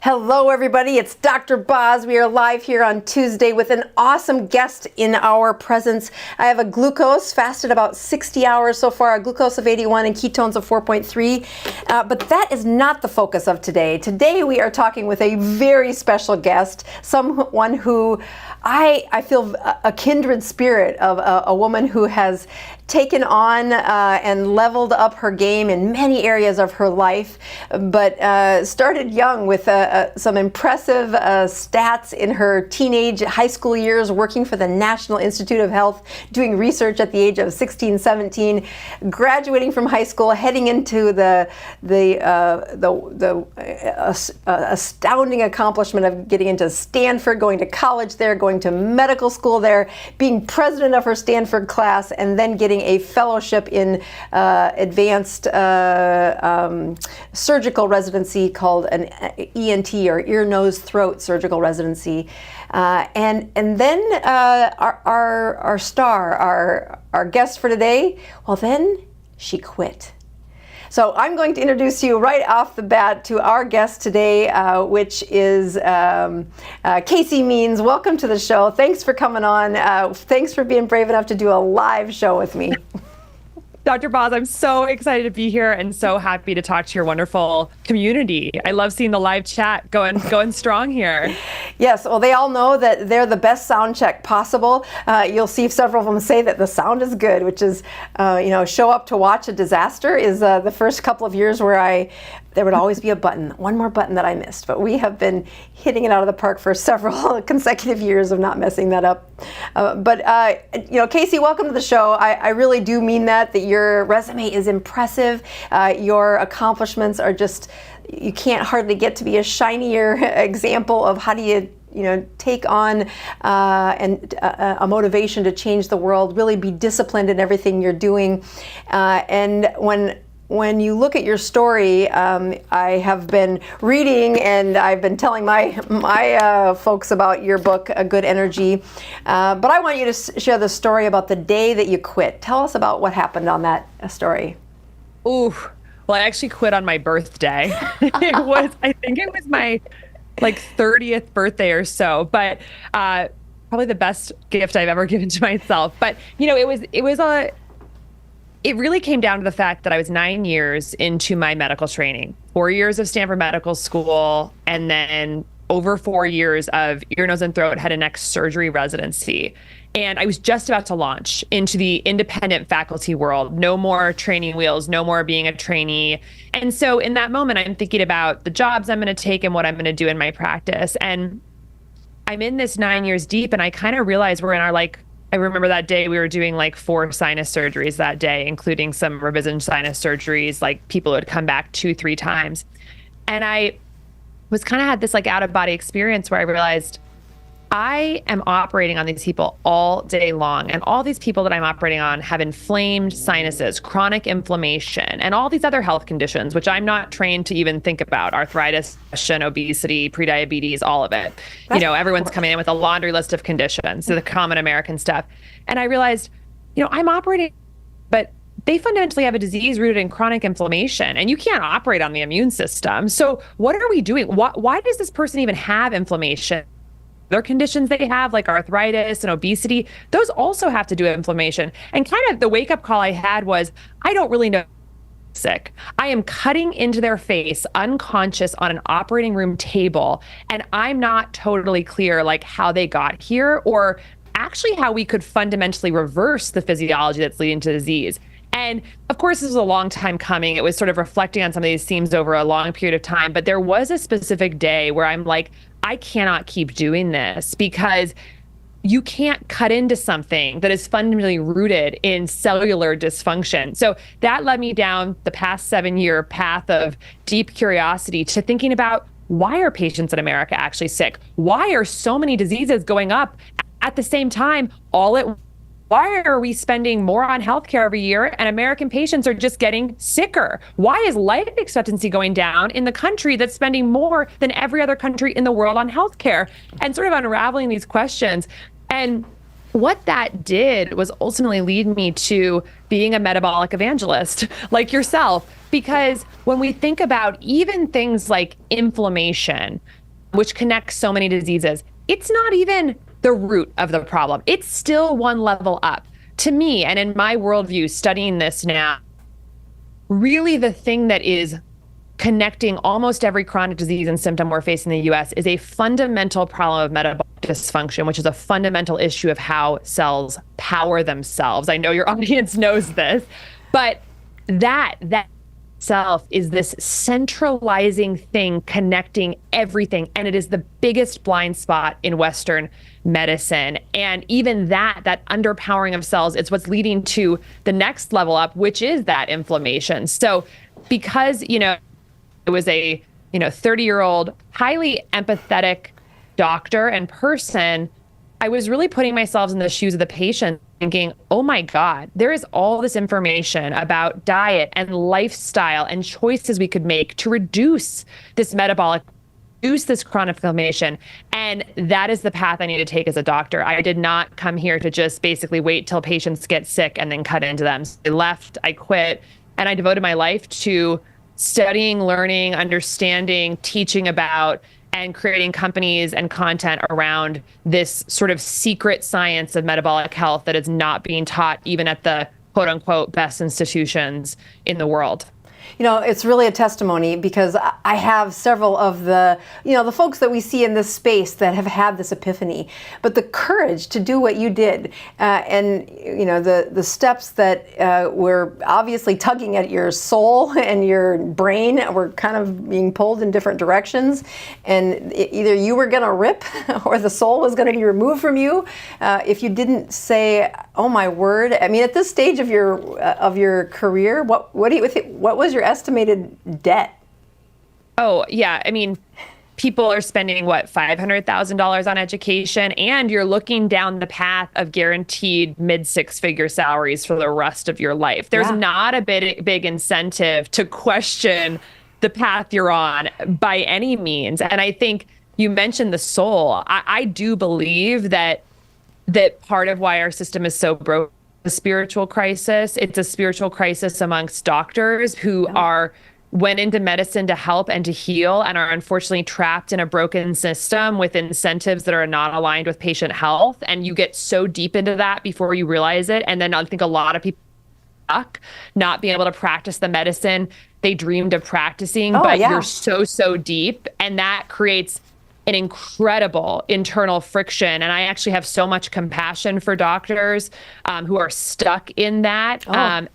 Hello, everybody. It's Dr. Boz. We are live here on Tuesday with an awesome guest in our presence. I have a glucose, fasted about 60 hours so far, a glucose of 81 and ketones of 4.3. But that is not the focus of today. Today, we are talking with a very special guest, someone who I feel a kindred spirit of, a woman who has taken on and leveled up her game in many areas of her life, but started young with some impressive stats in her teenage high school years, working for the National Institute of Health, doing research at the age of 16, 17, graduating from high school, heading into the astounding accomplishment of getting into Stanford, going to college there, going to medical school there, being president of her Stanford class, and then getting a fellowship in advanced surgical residency called an ENT, or ear, nose, throat surgical residency. And then our star, our guest for today, well, then she quit. So I'm going to introduce you right off the bat to our guest today, which is Casey Means. Welcome to the show. Thanks for coming on. Thanks for being brave enough to do a live show with me. Dr. Boz, I'm so excited to be here and so happy to talk to your wonderful community. I love seeing the live chat going strong here. Yes, well, they all know that they're the best sound check possible. You'll see several of them say that the sound is good, which is, show up to watch a disaster is the first couple of years where there would always be one more button that I missed, but we have been hitting it out of the park for several consecutive years of not messing that up. Casey, welcome to the show. I really do mean that your resume is impressive. Your accomplishments are just, you can't hardly get to be a shinier example of how do you take on a motivation to change the world, really be disciplined in everything you're doing. And when you look at your story, I have been reading and I've been telling my folks about your book, A Good Energy. But I want you to share the story about the day that you quit. Tell us about what happened on that story. Ooh, well, I actually quit on my birthday. I think it was my 30th birthday or so, but probably the best gift I've ever given to myself. But it really came down to the fact that I was 9 years into my medical training, 4 years of Stanford Medical School, and then over 4 years of ear, nose, and throat, head and neck surgery residency. And I was just about to launch into the independent faculty world. No more training wheels, no more being a trainee. And so in that moment, I'm thinking about the jobs I'm going to take and what I'm going to do in my practice. And I'm in this 9 years deep, and I kind of realized we're in our I remember that day we were doing 4 sinus surgeries that day, including some revision sinus surgeries, people who had come back 2-3 times. And I was kind of had this out of body experience where I realized I am operating on these people all day long. And all these people that I'm operating on have inflamed sinuses, chronic inflammation, and all these other health conditions, which I'm not trained to even think about: arthritis, obesity, prediabetes, all of it. Everyone's coming in with a laundry list of conditions, so the common American stuff. And I realized, I'm operating, but they fundamentally have a disease rooted in chronic inflammation, and you can't operate on the immune system. So what are we doing? Why does this person even have inflammation? Other conditions they have, like arthritis and obesity, those also have to do with inflammation. And kind of the wake-up call I had was, I don't really know sick. I am cutting into their face unconscious on an operating room table, and I'm not totally clear how they got here, or actually how we could fundamentally reverse the physiology that's leading to disease. And of course, this was a long time coming. It was sort of reflecting on some of these themes over a long period of time. But there was a specific day where I'm like, I cannot keep doing this, because you can't cut into something that is fundamentally rooted in cellular dysfunction. So that led me down the past 7-year path of deep curiosity to thinking about, why are patients in America actually sick? Why are so many diseases going up at the same time Why are we spending more on healthcare every year and American patients are just getting sicker? Why is life expectancy going down in the country that's spending more than every other country in the world on healthcare? And sort of unraveling these questions. And what that did was ultimately lead me to being a metabolic evangelist like yourself. Because when we think about even things like inflammation, which connects so many diseases, it's not even the root of the problem. It's still one level up. To me, and in my worldview, studying this now, really the thing that is connecting almost every chronic disease and symptom we're facing in the US is a fundamental problem of metabolic dysfunction, which is a fundamental issue of how cells power themselves. I know your audience knows this, but that itself is this centralizing thing connecting everything. And it is the biggest blind spot in Western medicine. And even that underpowering of cells, it's what's leading to the next level up, which is that inflammation. So because, it was a 30-year-old, highly empathetic doctor and person, I was really putting myself in the shoes of the patient, thinking, oh my God, there is all this information about diet and lifestyle and choices we could make to reduce this reduce this chronic inflammation. And that is the path I need to take as a doctor. I did not come here to just basically wait till patients get sick and then cut into them. So I left, I quit, and I devoted my life to studying, learning, understanding, teaching about, and creating companies and content around this sort of secret science of metabolic health that is not being taught even at the quote unquote best institutions in the world. It's really a testimony, because I have several of the folks that we see in this space that have had this epiphany, but the courage to do what you did, and the steps that were obviously tugging at your soul and your brain were kind of being pulled in different directions, and either you were going to rip or the soul was going to be removed from you if you didn't say, oh my word. I mean, at this stage of your career, what was your estimated debt? Oh, yeah. I mean, people are spending, $500,000 on education, and you're looking down the path of guaranteed mid-six-figure salaries for the rest of your life. There's not a big incentive to question the path you're on by any means. And I think you mentioned the soul. I do believe that part of why our system is so broken, a spiritual crisis. It's a spiritual crisis amongst doctors who went into medicine to help and to heal, and are unfortunately trapped in a broken system with incentives that are not aligned with patient health. And you get so deep into that before you realize it. And then I think a lot of people stuck not being able to practice the medicine they dreamed of practicing, you're so deep, and that creates an incredible internal friction. And I actually have so much compassion for doctors who are stuck in that.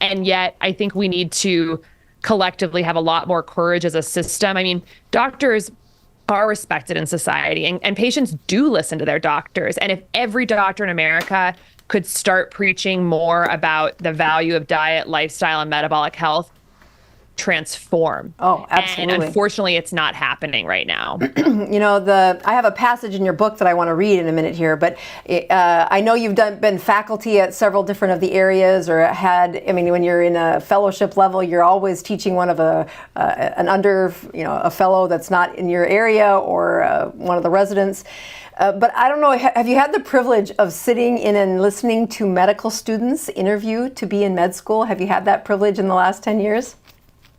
And yet I think we need to collectively have a lot more courage as a system. I mean, doctors are respected in society, and patients do listen to their doctors. And if every doctor in America could start preaching more about the value of diet, lifestyle, and metabolic health, transform. Oh, absolutely. And unfortunately, it's not happening right now. I have a passage in your book that I want to read in a minute here, but I know you've been faculty at several different of the areas, or when you're in a fellowship level, you're always teaching one of a fellow that's not in your area, or one of the residents. But I don't know, have you had the privilege of sitting in and listening to medical students interview to be in med school? Have you had that privilege in the last 10 years?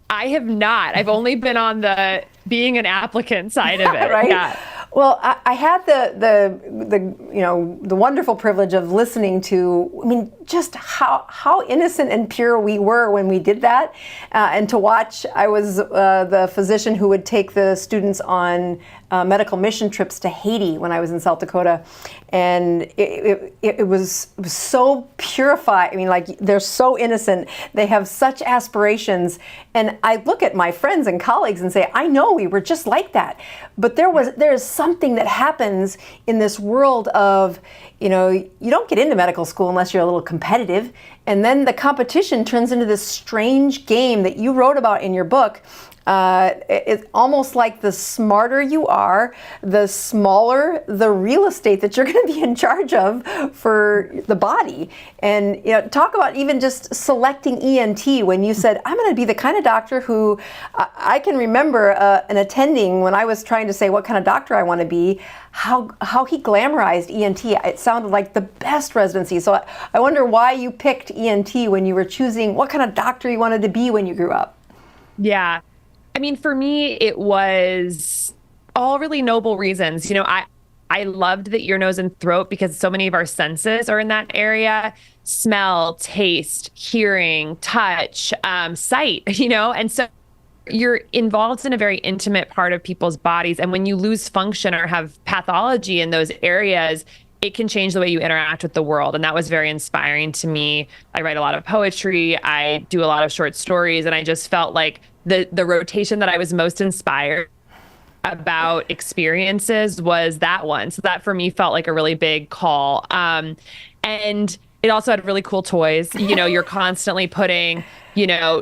I have not. I've only been on the being an applicant side of it. Right? Yeah. Well, I had the wonderful privilege of listening to, just how innocent and pure we were when we did that, and to watch. I was the physician who would take the students on medical mission trips to Haiti when I was in South Dakota, and it was so purified. They're so innocent. They have such aspirations, and I look at my friends and colleagues and say, I know we were just like that, but there is something that happens in this world of, you don't get into medical school unless you're a little competitive, and then the competition turns into this strange game that you wrote about in your book It's almost like the smarter you are, the smaller the real estate that you're going to be in charge of for the body. And talk about even just selecting ENT when you said, I'm going to be the kind of doctor who, I can remember an attending when I was trying to say what kind of doctor I want to be, how he glamorized ENT. It sounded like the best residency. So I wonder why you picked ENT when you were choosing what kind of doctor you wanted to be when you grew up. Yeah. I mean, for me, it was all really noble reasons. I loved the ear, nose, and throat because so many of our senses are in that area: smell, taste, hearing, touch, sight, and so you're involved in a very intimate part of people's bodies. And when you lose function or have pathology in those areas, it can change the way you interact with the world. And that was very inspiring to me. I write a lot of poetry. I do a lot of short stories. And I just felt like the rotation that I was most inspired about experiences was that one. So that for me felt like a really big call. And it also had really cool toys. You're constantly putting,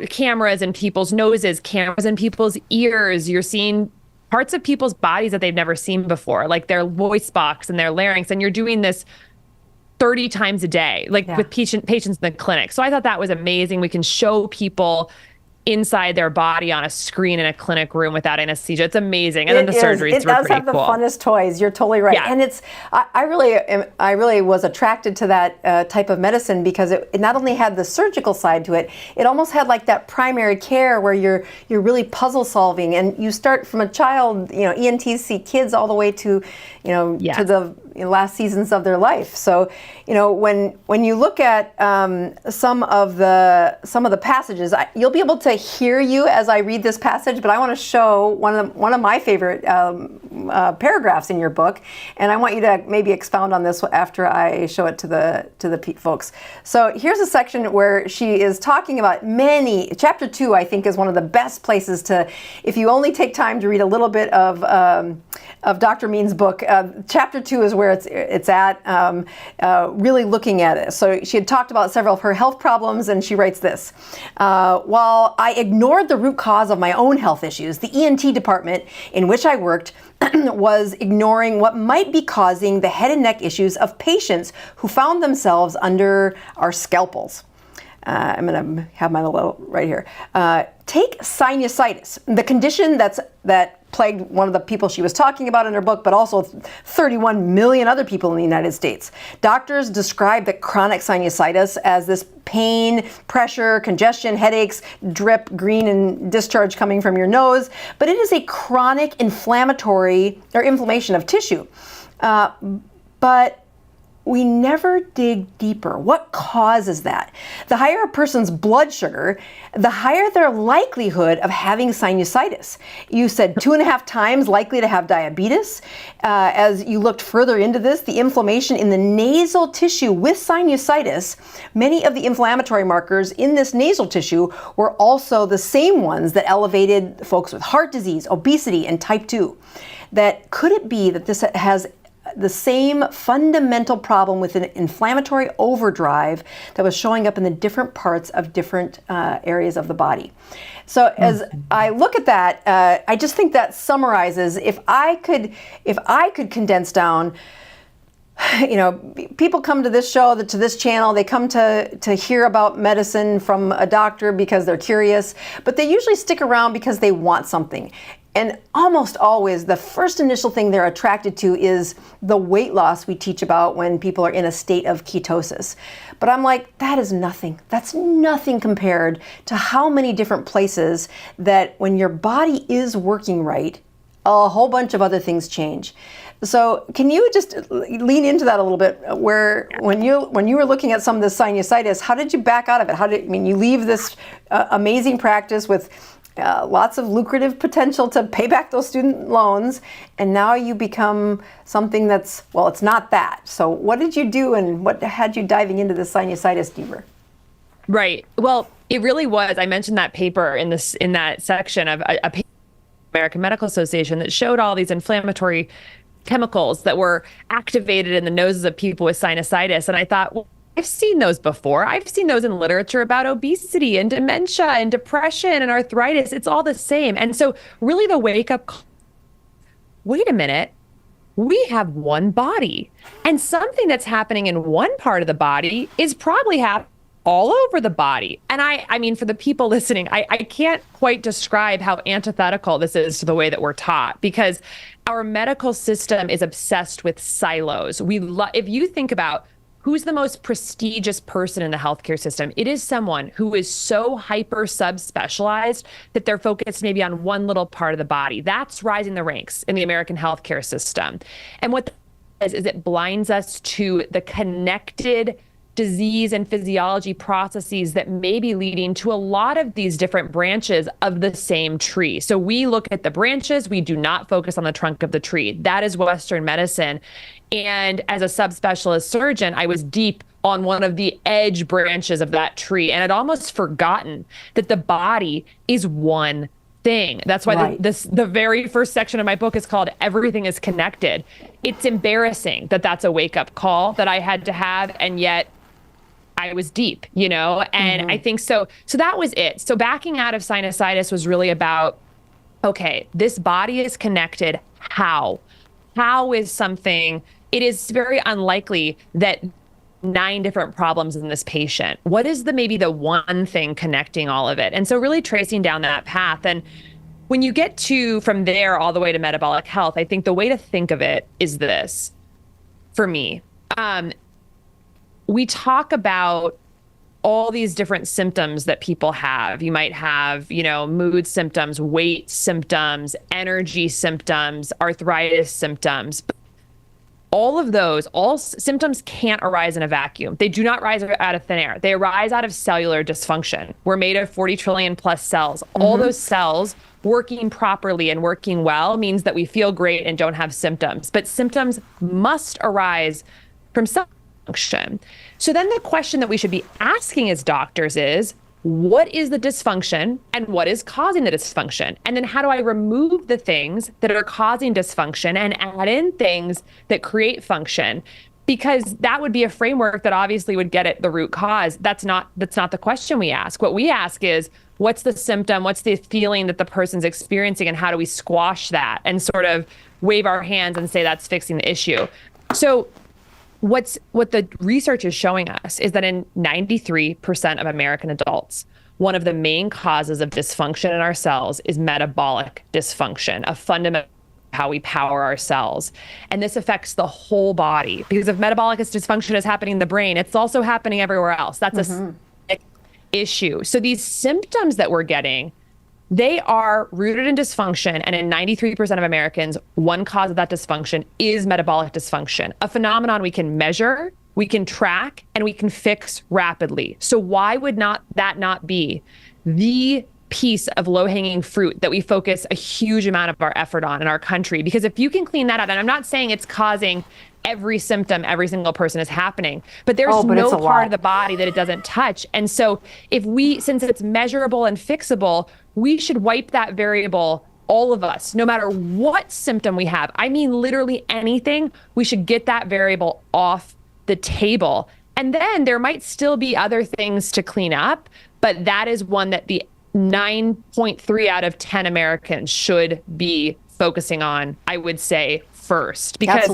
cameras in people's noses, cameras in people's ears. You're seeing parts of people's bodies that they've never seen before, like their voice box and their larynx. And you're doing this 30 times a day, with patients in the clinic. So I thought that was amazing. We can show people inside their body on a screen in a clinic room without anesthesia. It's amazing. And then the surgeries were pretty cool. It does have the funnest toys. You're totally right. Yeah. And I really was attracted to that type of medicine because it not only had the surgical side to it, it almost had like that primary care where you're really puzzle solving, and you start from a child. ENTs see kids all the way to to the last seasons of their life. So when you look at some of the passages, you'll be able to hear you as I read this passage, but I want to show one of my favorite paragraphs in your book, and I want you to maybe expound on this after I show it to the folks. So here's a section where she is talking about chapter 2, I think, is one of the best places to, if you only take time to read a little bit of Dr. Mean's book. Chapter 2 is where it's at, really looking at it. So she had talked about several of her health problems, and she writes this: while I ignored the root cause of my own health issues, the ENT department in which I worked was ignoring what might be causing the head and neck issues of patients who found themselves under our scalpels. I'm going to have my little right here. Take sinusitis, the condition that plagued one of the people she was talking about in her book, but also 31 million other people in the United States. Doctors describe the chronic sinusitis as this pain, pressure, congestion, headaches, drip, green, and discharge coming from your nose, but it is a chronic inflammation of tissue. But we never dig deeper. What causes that? The higher a person's blood sugar, the higher their likelihood of having sinusitis. You said 2.5 times likely to have diabetes. As you looked further into this, the inflammation in the nasal tissue with sinusitis, many of the inflammatory markers in this nasal tissue were also the same ones that elevated folks with heart disease, obesity, and type 2. Could it be that this has the same fundamental problem with an inflammatory overdrive that was showing up in the different parts of different areas of the body? So as I look at that, I just think that summarizes, if I could condense down, people come to this show, to this channel, they come to hear about medicine from a doctor because they're curious, but they usually stick around because they want something. And almost always, the first initial thing they're attracted to is the weight loss we teach about when people are in a state of ketosis. But I'm like, that is nothing. That's nothing compared to how many different places that when your body is working right, a whole bunch of other things change. So can you just lean into that a little bit, where when you were looking at some of this sinusitis, how did you back out of it? You leave this amazing practice with lots of lucrative potential to pay back those student loans, and now you become something that's, it's not that. So what did you do, and what had you diving into the sinusitis deeper? Right. Well, it really was. I mentioned that paper in that section of a paper from the American Medical Association that showed all these inflammatory chemicals that were activated in the noses of people with sinusitis. And I thought, I've seen those before. I've seen those in literature about obesity and dementia and depression and arthritis. It's all the same. And so really the wake up call, wait a minute, we have one body, and something that's happening in one part of the body is probably happening all over the body. And I mean, for the people listening, I can't quite describe how antithetical this is to the way that we're taught, because our medical system is obsessed with silos. If you think about who's the most prestigious person in the healthcare system, it is someone who is so hyper subspecialized that they're focused maybe on one little part of the body. That's rising the ranks in the American healthcare system. And what that is it blinds us to the connected disease and physiology processes that may be leading to a lot of these different branches of the same tree. So we look at the branches, we do not focus on the trunk of the tree. That is Western medicine. And as a subspecialist surgeon, I was deep on one of the edge branches of that tree, and I'd almost forgotten that the body is one thing. That's why the very first section of my book is called Everything is Connected. It's embarrassing that that's a wake-up call that I had to have, and yet I was deep, and I think so that was it. So backing out of sinusitis was really about, okay, this body is connected. How is something, it is very unlikely that 9 different problems in this patient. What is maybe the one thing connecting all of it? And so really tracing down that path. And when you get from there all the way to metabolic health, I think the way to think of it is this, for me. We talk about all these different symptoms that people have. You might have, mood symptoms, weight symptoms, energy symptoms, arthritis symptoms. All of those, all symptoms can't arise in a vacuum. They do not rise out of thin air. They arise out of cellular dysfunction. We're made of 40 trillion plus cells. All those cells working properly and working well means that we feel great and don't have symptoms. But symptoms must arise from cell function. So then the question that we should be asking as doctors is, what is the dysfunction and what is causing the dysfunction? And then how do I remove the things that are causing dysfunction and add in things that create function? Because that would be a framework that obviously would get at the root cause. That's not the question we ask. What we ask is, what's the symptom? What's the feeling that the person's experiencing? And how do we squash that and sort of wave our hands and say that's fixing the issue? So what the research is showing us is that in 93% of American adults, one of the main causes of dysfunction in our cells is metabolic dysfunction, a fundamental how we power our cells. And this affects the whole body, because if metabolic dysfunction is happening in the brain, it's also happening everywhere else. That's a issue. So these symptoms that we're getting, they are rooted in dysfunction. And in 93% of Americans, one cause of that dysfunction is metabolic dysfunction, a phenomenon we can measure, we can track, and we can fix rapidly. So why would that not be the piece of low-hanging fruit that we focus a huge amount of our effort on in our country? Because if you can clean that up, and I'm not saying it's causing every symptom every single person is happening, but there's no part of the body that it doesn't touch. And so since it's measurable and fixable, we should wipe that variable, all of us, no matter what symptom we have. I mean, literally anything, we should get that variable off the table. And then there might still be other things to clean up, but that is one that the 9.3 out of 10 Americans should be focusing on, I would say, first. Because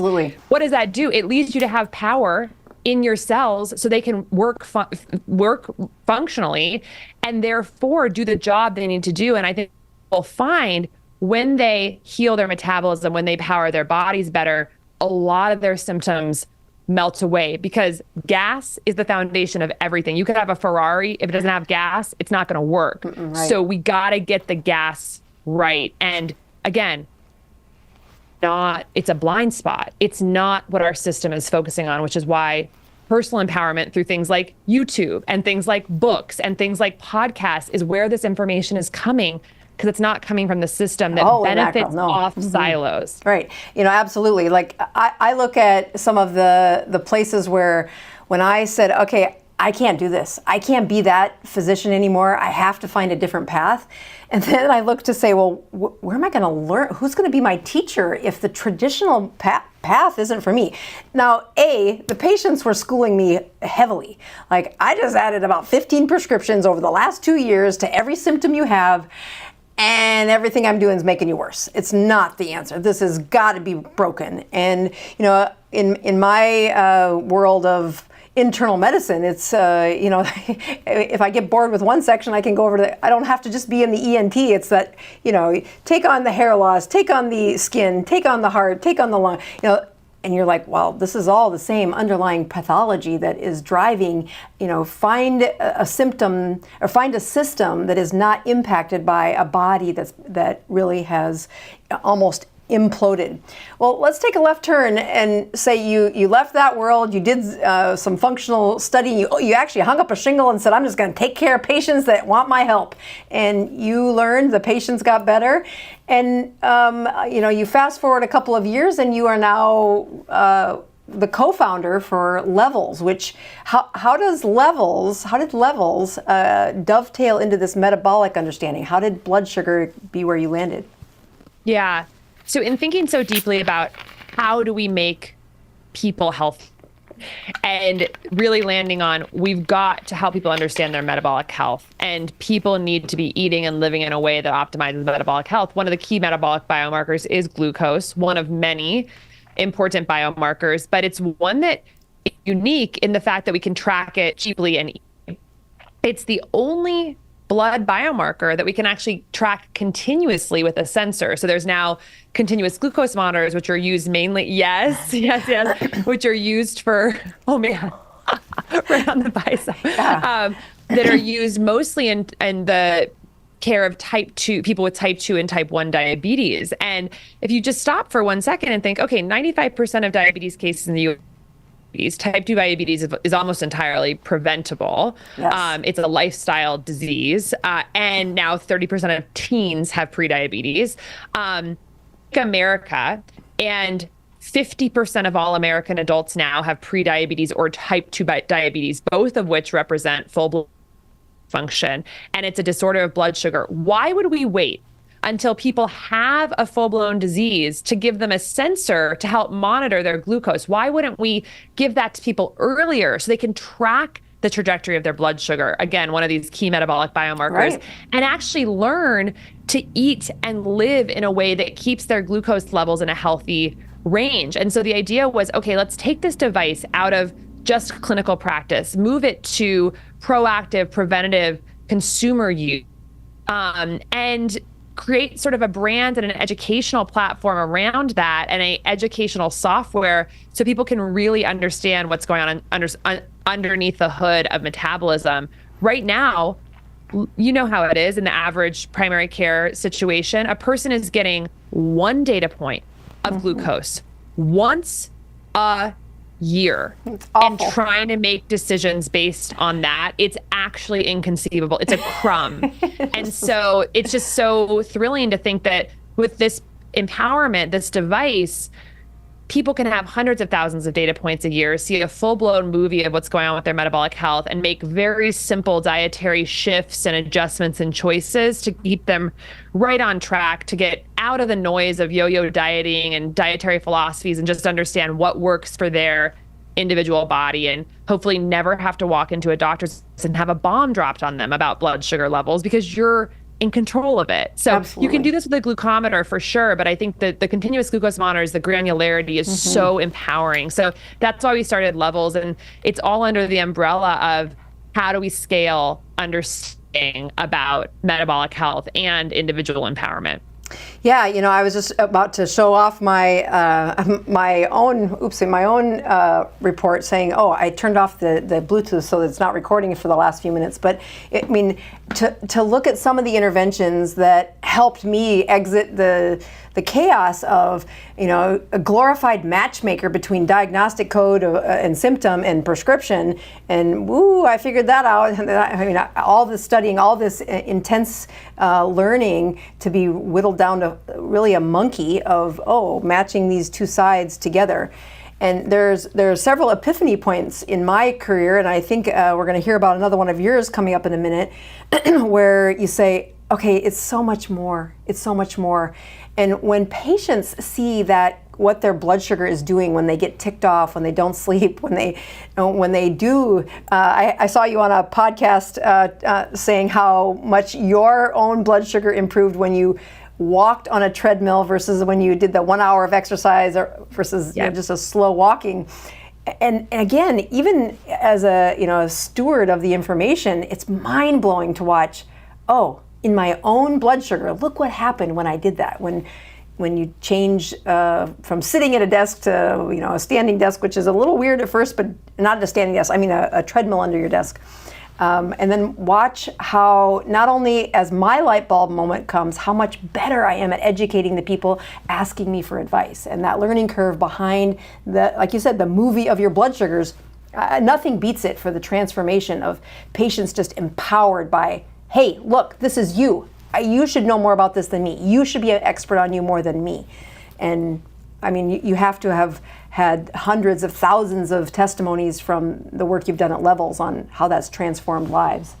what does that do? It leads you to have power in your cells so they can work functionally and therefore do the job they need to do. And I think we'll find when they heal their metabolism, when they power their bodies better, a lot of their symptoms melt away, because gas is the foundation of everything. You could have a Ferrari. If it doesn't have gas, it's not going to work. Right. So we got to get the gas right. And again, it's a blind spot. It's not what our system is focusing on, which is why personal empowerment through things like YouTube and things like books and things like podcasts is where this information is coming, because it's not coming from the system that benefits off silos. Right. Absolutely. Like I look at some of the places where when I said, okay, I can't do this. I can't be that physician anymore. I have to find a different path. And then I look to say, well, where am I going to learn? Who's going to be my teacher if the traditional path isn't for me? Now, the patients were schooling me heavily. Like, I just added about 15 prescriptions over the last 2 years to every symptom you have, and everything I'm doing is making you worse. It's not the answer. This has got to be broken. And, in my world of internal medicine, it's, if I get bored with one section, I can go over to, I don't have to just be in the ENT. It's that, take on the hair loss, take on the skin, take on the heart, take on the lung, and you're like, well, this is all the same underlying pathology that is driving, find a symptom or find a system that is not impacted by a body that really has almost imploded. Well, let's take a left turn and say you left that world, you did some functional study, you actually hung up a shingle and said, I'm just going to take care of patients that want my help. And you learned the patients got better. And, you fast forward a couple of years and you are now the co-founder for Levels, which how did Levels dovetail into this metabolic understanding? How did blood sugar be where you landed? Yeah. So in thinking so deeply about how do we make people healthy and really landing on, we've got to help people understand their metabolic health, and people need to be eating and living in a way that optimizes metabolic health. One of the key metabolic biomarkers is glucose, one of many important biomarkers, but it's one that is unique in the fact that we can track it cheaply and easily. It's the only blood biomarker that we can actually track continuously with a sensor. So there's now continuous glucose monitors, which are used mainly, yes, which are used for, oh man, right on the bicep, that are used mostly in the care of type 2, people with type 2 and type 1 diabetes. And if you just stop for 1 second and think, okay, 95% of diabetes cases in the U.S., type 2 diabetes is almost entirely preventable. Yes. It's a lifestyle disease. And now 30% of teens have prediabetes. America, and 50% of all American adults now have prediabetes or type 2 diabetes, both of which represent full blood function. And it's a disorder of blood sugar. Why would we wait until people have a full-blown disease to give them a sensor to help monitor their glucose? Why wouldn't we give that to people earlier so they can track the trajectory of their blood sugar? Again, one of these key metabolic biomarkers, right, and actually learn to eat and live in a way that keeps their glucose levels in a healthy range. And so the idea was, okay, let's take this device out of just clinical practice, move it to proactive, preventative consumer use, and create sort of a brand and an educational platform around that, and a educational software so people can really understand what's going on underneath the hood of metabolism. Right now, you know how it is in the average primary care situation. A person is getting one data point of glucose once a year and trying to make decisions based on that. It's actually inconceivable. It's a crumb. And so it's just so thrilling to think that with this empowerment, this device, people can have hundreds of thousands of data points a year, see a full-blown movie of what's going on with their metabolic health, and make very simple dietary shifts and adjustments and choices to keep them right on track, to get out of the noise of yo-yo dieting and dietary philosophies and just understand what works for their individual body, and hopefully never have to walk into a doctor's and have a bomb dropped on them about blood sugar levels, because you're in control of it. So Absolutely. You can do this with a glucometer for sure, but I think that the continuous glucose monitors, the granularity is so empowering. So that's why we started Levels, and it's all under the umbrella of how do we scale understanding about metabolic health and individual empowerment. Yeah, I was just about to show off my my own report saying, oh, I turned off the Bluetooth so that it's not recording for the last few minutes. But I mean, to look at some of the interventions that helped me exit the chaos of, a glorified matchmaker between diagnostic code and symptom and prescription, and I figured that out. I mean, all this studying, all this intense learning to be whittled down to really a monkey of, matching these two sides together. And there's several epiphany points in my career, and I think we're going to hear about another one of yours coming up in a minute, where you say, okay, it's so much more. It's so much more. And when patients see that what their blood sugar is doing when they get ticked off, when they don't sleep, when they do, I saw you on a podcast saying how much your own blood sugar improved when you walked on a treadmill versus when you did the 1 hour of exercise or versus just a slow walking. And again, even as a steward of the information, it's mind blowing to watch. Oh, in my own blood sugar, look what happened when I did that. When you change from sitting at a desk to a standing desk, which is a little weird at first, but not a standing desk. I mean a treadmill under your desk. And then watch how not only as my light bulb moment comes, how much better I am at educating the people asking me for advice. And that learning curve behind like you said, the movie of your blood sugars, nothing beats it for the transformation of patients just empowered by, hey, look, this is you. You should know more about this than me. You should be an expert on you more than me. And I mean, you have to have had hundreds of thousands of testimonies from the work you've done at Levels on how that's transformed lives.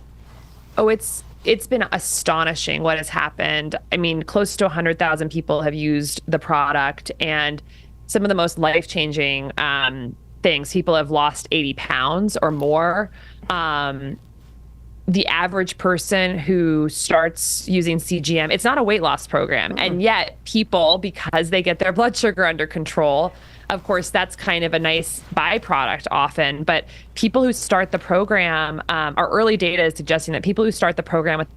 Oh, it's been astonishing what has happened. I mean, close to 100,000 people have used the product, and some of the most life-changing things. People have lost 80 pounds or more. The average person who starts using CGM, it's not a weight loss program. And yet people, because they get their blood sugar under control, of course, that's kind of a nice byproduct often. But people who start the program, our early data is suggesting that people who start the program with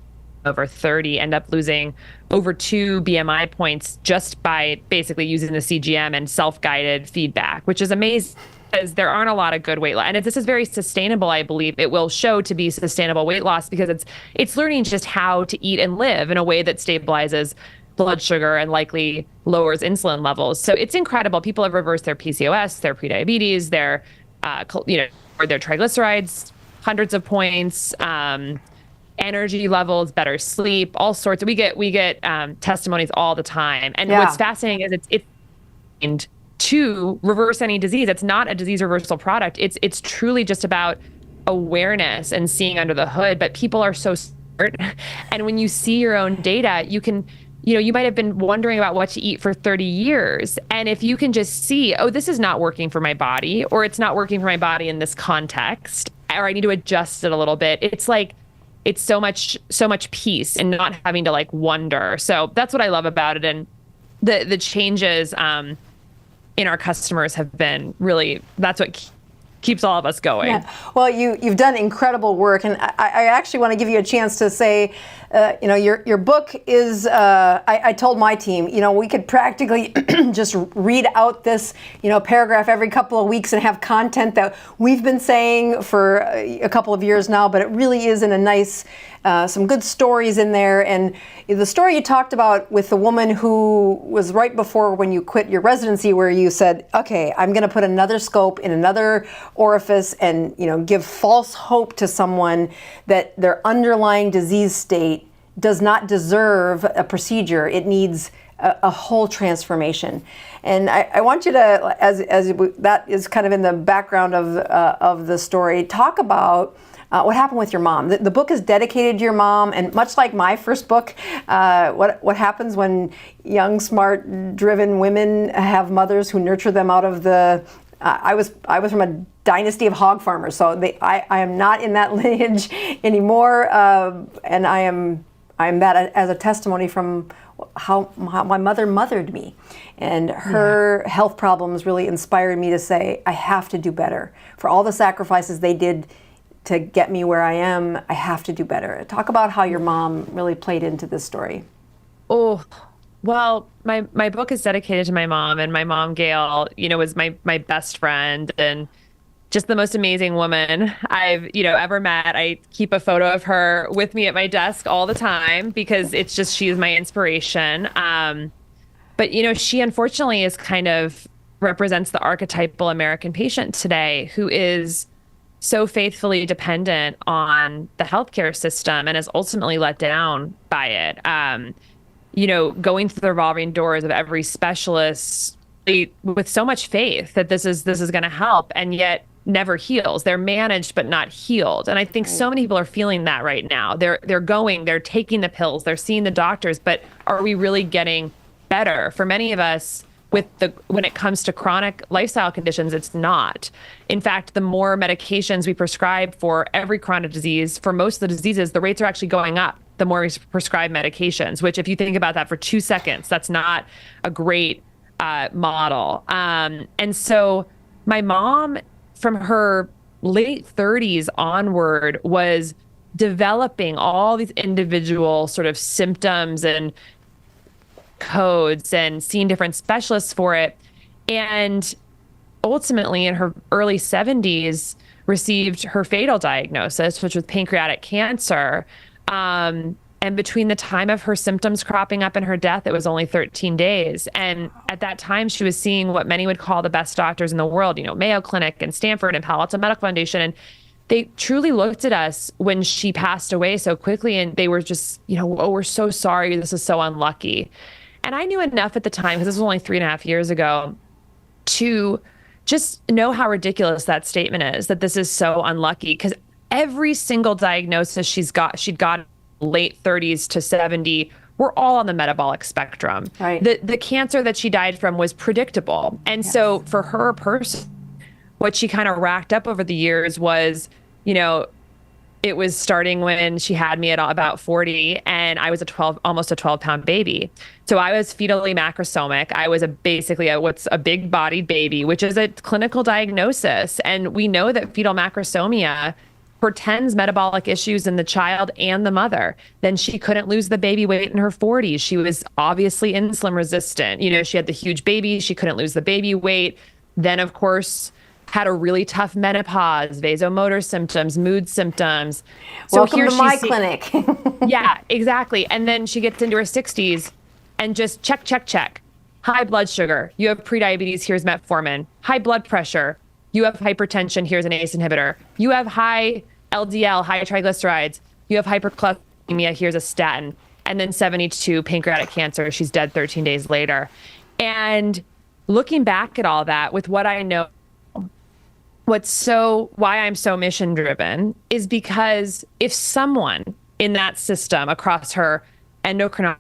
over 30 end up losing over 2 BMI points just by basically using the CGM and self-guided feedback, which is amazing. Because there aren't a lot of good weight loss, and if this is very sustainable, I believe it will show to be sustainable weight loss because it's learning just how to eat and live in a way that stabilizes blood sugar and likely lowers insulin levels. So it's incredible. People have reversed their PCOS, their prediabetes, their or their triglycerides, hundreds of points, energy levels, better sleep, all sorts. We get testimonies all the time, and what's fascinating is it's to reverse any disease. It's not a disease reversal product. It's truly just about awareness and seeing under the hood. But people are so smart. And when you see your own data, you can, you might have been wondering about what to eat for 30 years. And if you can just see, oh, this is not working for my body, or it's not working for my body in this context, or I need to adjust it a little bit. It's like, it's so much peace and not having to like wonder. So that's what I love about it. And the changes, in our customers have been really, that's what keeps all of us going. Yeah. Well, you've done incredible work, and I actually want to give you a chance to say, your book is, I told my team, we could practically just read out this, paragraph every couple of weeks and have content that we've been saying for a couple of years now, but it really is in a nice, some good stories in there. And the story you talked about with the woman who was right before when you quit your residency, where you said, okay, I'm going to put another scope in another orifice and, give false hope to someone that their underlying disease state does not deserve a procedure. It needs a whole transformation. And I want you to, as that is kind of in the background of the story, talk about what happened with your mom. The book is dedicated to your mom, and much like my first book, what happens when young, smart, driven women have mothers who nurture them out of the. I was from a dynasty of hog farmers, so I am not in that lineage anymore, and I am that as a testimony from how my mother mothered me, and her health problems really inspired me to say, I have to do better. For all the sacrifices they did to get me where I am, I have to do better. Talk about how your mom really played into this story. Oh, well, my book is dedicated to my mom, and my mom, Gail, was my best friend and just the most amazing woman I've, ever met. I keep a photo of her with me at my desk all the time because it's just, she's my inspiration. But, she unfortunately is kind of represents the archetypal American patient today who is so faithfully dependent on the healthcare system and is ultimately let down by it. Going through the revolving doors of every specialist, with so much faith that this is going to help, and yet never heals. They're managed but not healed. And I think so many people are feeling that right now. They're taking the pills, they're seeing the doctors, but are we really getting better? For many of us, when it comes to chronic lifestyle conditions, it's not. In fact, the more medications we prescribe for every chronic disease, for most of the diseases, the rates are actually going up the more we prescribe medications, which if you think about that for 2 seconds, that's not a great model. And so my mom, from her late 30s onward, was developing all these individual sort of symptoms and codes and seeing different specialists for it. And ultimately, in her early 70s, received her fatal diagnosis, which was pancreatic cancer. And between the time of her symptoms cropping up and her death, it was only 13 days. And at that time, she was seeing what many would call the best doctors in the world, Mayo Clinic and Stanford and Palo Alto Medical Foundation. And they truly looked at us when she passed away so quickly, and they were just, oh, we're so sorry. This is so unlucky. And I knew enough at the time, because this was only 3.5 years ago, to just know how ridiculous that statement is, that this is so unlucky. Because every single diagnosis she'd got late 30s to 70, we're all on the metabolic spectrum. Right. The cancer that she died from was predictable. And so for her person, what she kind of racked up over the years was, it was starting when she had me at about 40, and I was almost a 12-pound baby. So I was fetally macrosomic. I was basically a big-bodied baby, which is a clinical diagnosis. And we know that fetal macrosomia portends metabolic issues in the child and the mother. Then she couldn't lose the baby weight in her 40s. She was obviously insulin resistant. She had the huge baby. She couldn't lose the baby weight. Then, of course, had a really tough menopause, vasomotor symptoms, mood symptoms. So welcome here to my clinic. Yeah, exactly. And then she gets into her 60s and just check. High blood sugar. You have prediabetes. Here's metformin. High blood pressure. You have hypertension. Here's an ACE inhibitor. You have high LDL, high triglycerides. You have hypercholesterolemia. Here's a statin. And then 72, pancreatic cancer. She's dead 13 days later. And looking back at all that, with what I know, why I'm so mission driven is because if someone in that system across her endocrinologist,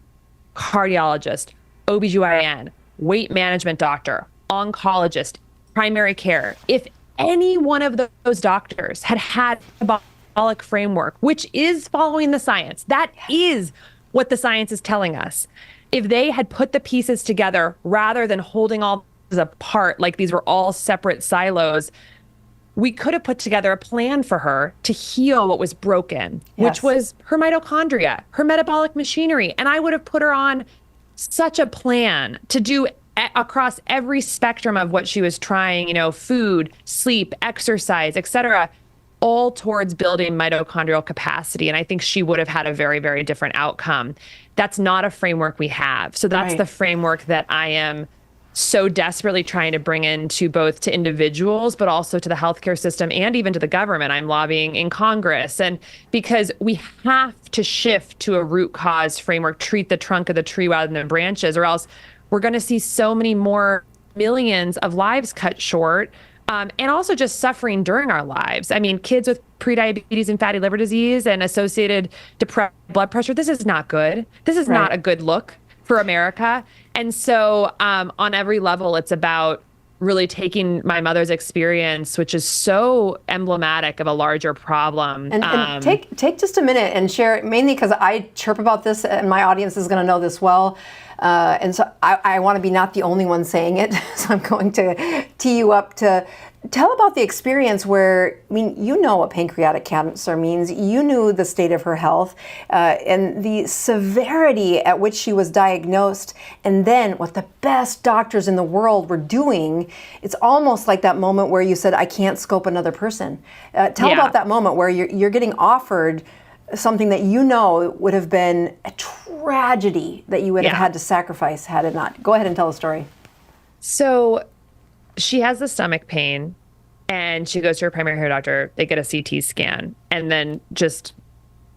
cardiologist, OBGYN, weight management doctor, oncologist, primary care, if any one of those doctors had a metabolic framework, which is following the science, that is what the science is telling us. If they had put the pieces together rather than holding all this apart, like these were all separate silos, we could have put together a plan for her to heal what was broken, which was her mitochondria, her metabolic machinery. And I would have put her on such a plan to do across every spectrum of what she was trying, food, sleep, exercise, et cetera, all towards building mitochondrial capacity. And I think she would have had a very, very different outcome. That's not a framework we have. So that's the framework that I am so desperately trying to bring into both to individuals, but also to the healthcare system and even to the government. I'm lobbying in Congress. And because we have to shift to a root cause framework, treat the trunk of the tree rather than branches, or else we're going to see so many more millions of lives cut short, and also just suffering during our lives. I mean, kids with prediabetes and fatty liver disease and associated depressed blood pressure, this is not good. This is not a good look for America. And so on every level, it's about really taking my mother's experience, which is so emblematic of a larger problem. And take just a minute and share, mainly because I chirp about this and my audience is going to know this well. And so I want to be not the only one saying it. So I'm going to tee you up to tell about the experience where, what pancreatic cancer means. You knew the state of her health and the severity at which she was diagnosed. And then what the best doctors in the world were doing. It's almost like that moment where you said, I can't scope another person. Tell about that moment where you're getting offered something that would have been a tragedy that you would have had to sacrifice had it not. Go ahead and tell the story. So she has the stomach pain and she goes to her primary care doctor. They get a CT scan. And then just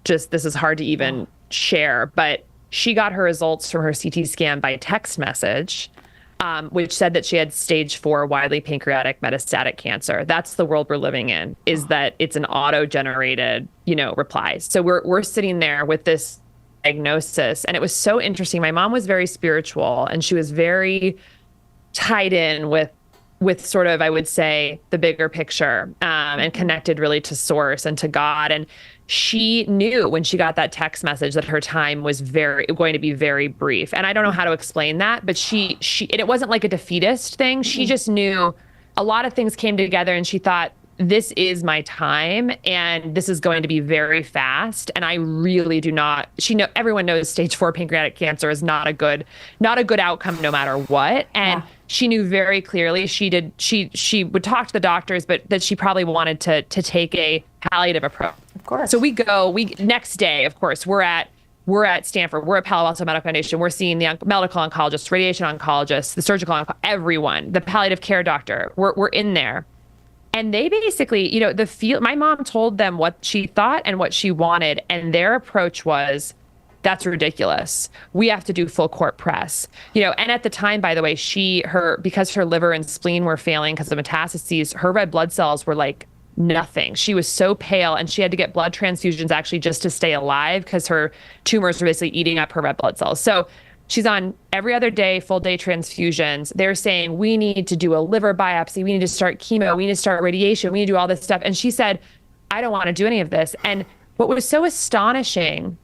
this is hard to even share, but she got her results from her CT scan by text message. which said that she had stage 4 widely pancreatic metastatic cancer. That's the world we're living in, is that it's an auto-generated, reply. So we're sitting there with this diagnosis, and it was so interesting. My mom was very spiritual, and she was very tied in with sort of, I would say, the bigger picture, and connected really to source and to God. And she knew when she got that text message that her time was going to be very brief. And I don't know how to explain that, but it wasn't like a defeatist thing. She just knew a lot of things came together, and she thought, this is my time, and this is going to be very fast. And I really do not, everyone knows stage 4 pancreatic cancer is not a good outcome no matter what. And she knew very clearly she would talk to the doctors, but that she probably wanted to take a palliative approach. Of course. So next day, of course, we're at Stanford, we're at Palo Alto Medical Foundation, we're seeing the medical oncologist, radiation oncologist, the surgical oncologist, everyone, the palliative care doctor, we're in there. And they basically, my mom told them what she thought and what she wanted. And their approach was, that's ridiculous. We have to do full court press. And at the time, by the way, because her liver and spleen were failing because of metastases, her red blood cells were like nothing. She was so pale, and she had to get blood transfusions actually just to stay alive because her tumors were basically eating up her red blood cells. So she's on every other day, full day transfusions. They're saying, we need to do a liver biopsy. We need to start chemo. We need to start radiation. We need to do all this stuff. And she said, I don't want to do any of this. And what was so astonishing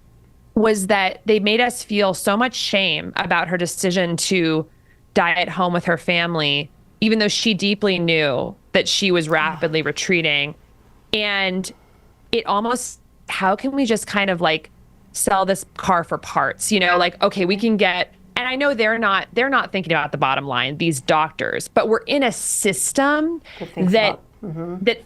was that they made us feel so much shame about her decision to die at home with her family, even though she deeply knew that she was rapidly retreating. And it almost, how can we just kind of like sell this car for parts, okay, we can get, and I know they're not thinking about the bottom line, these doctors, but we're in a system that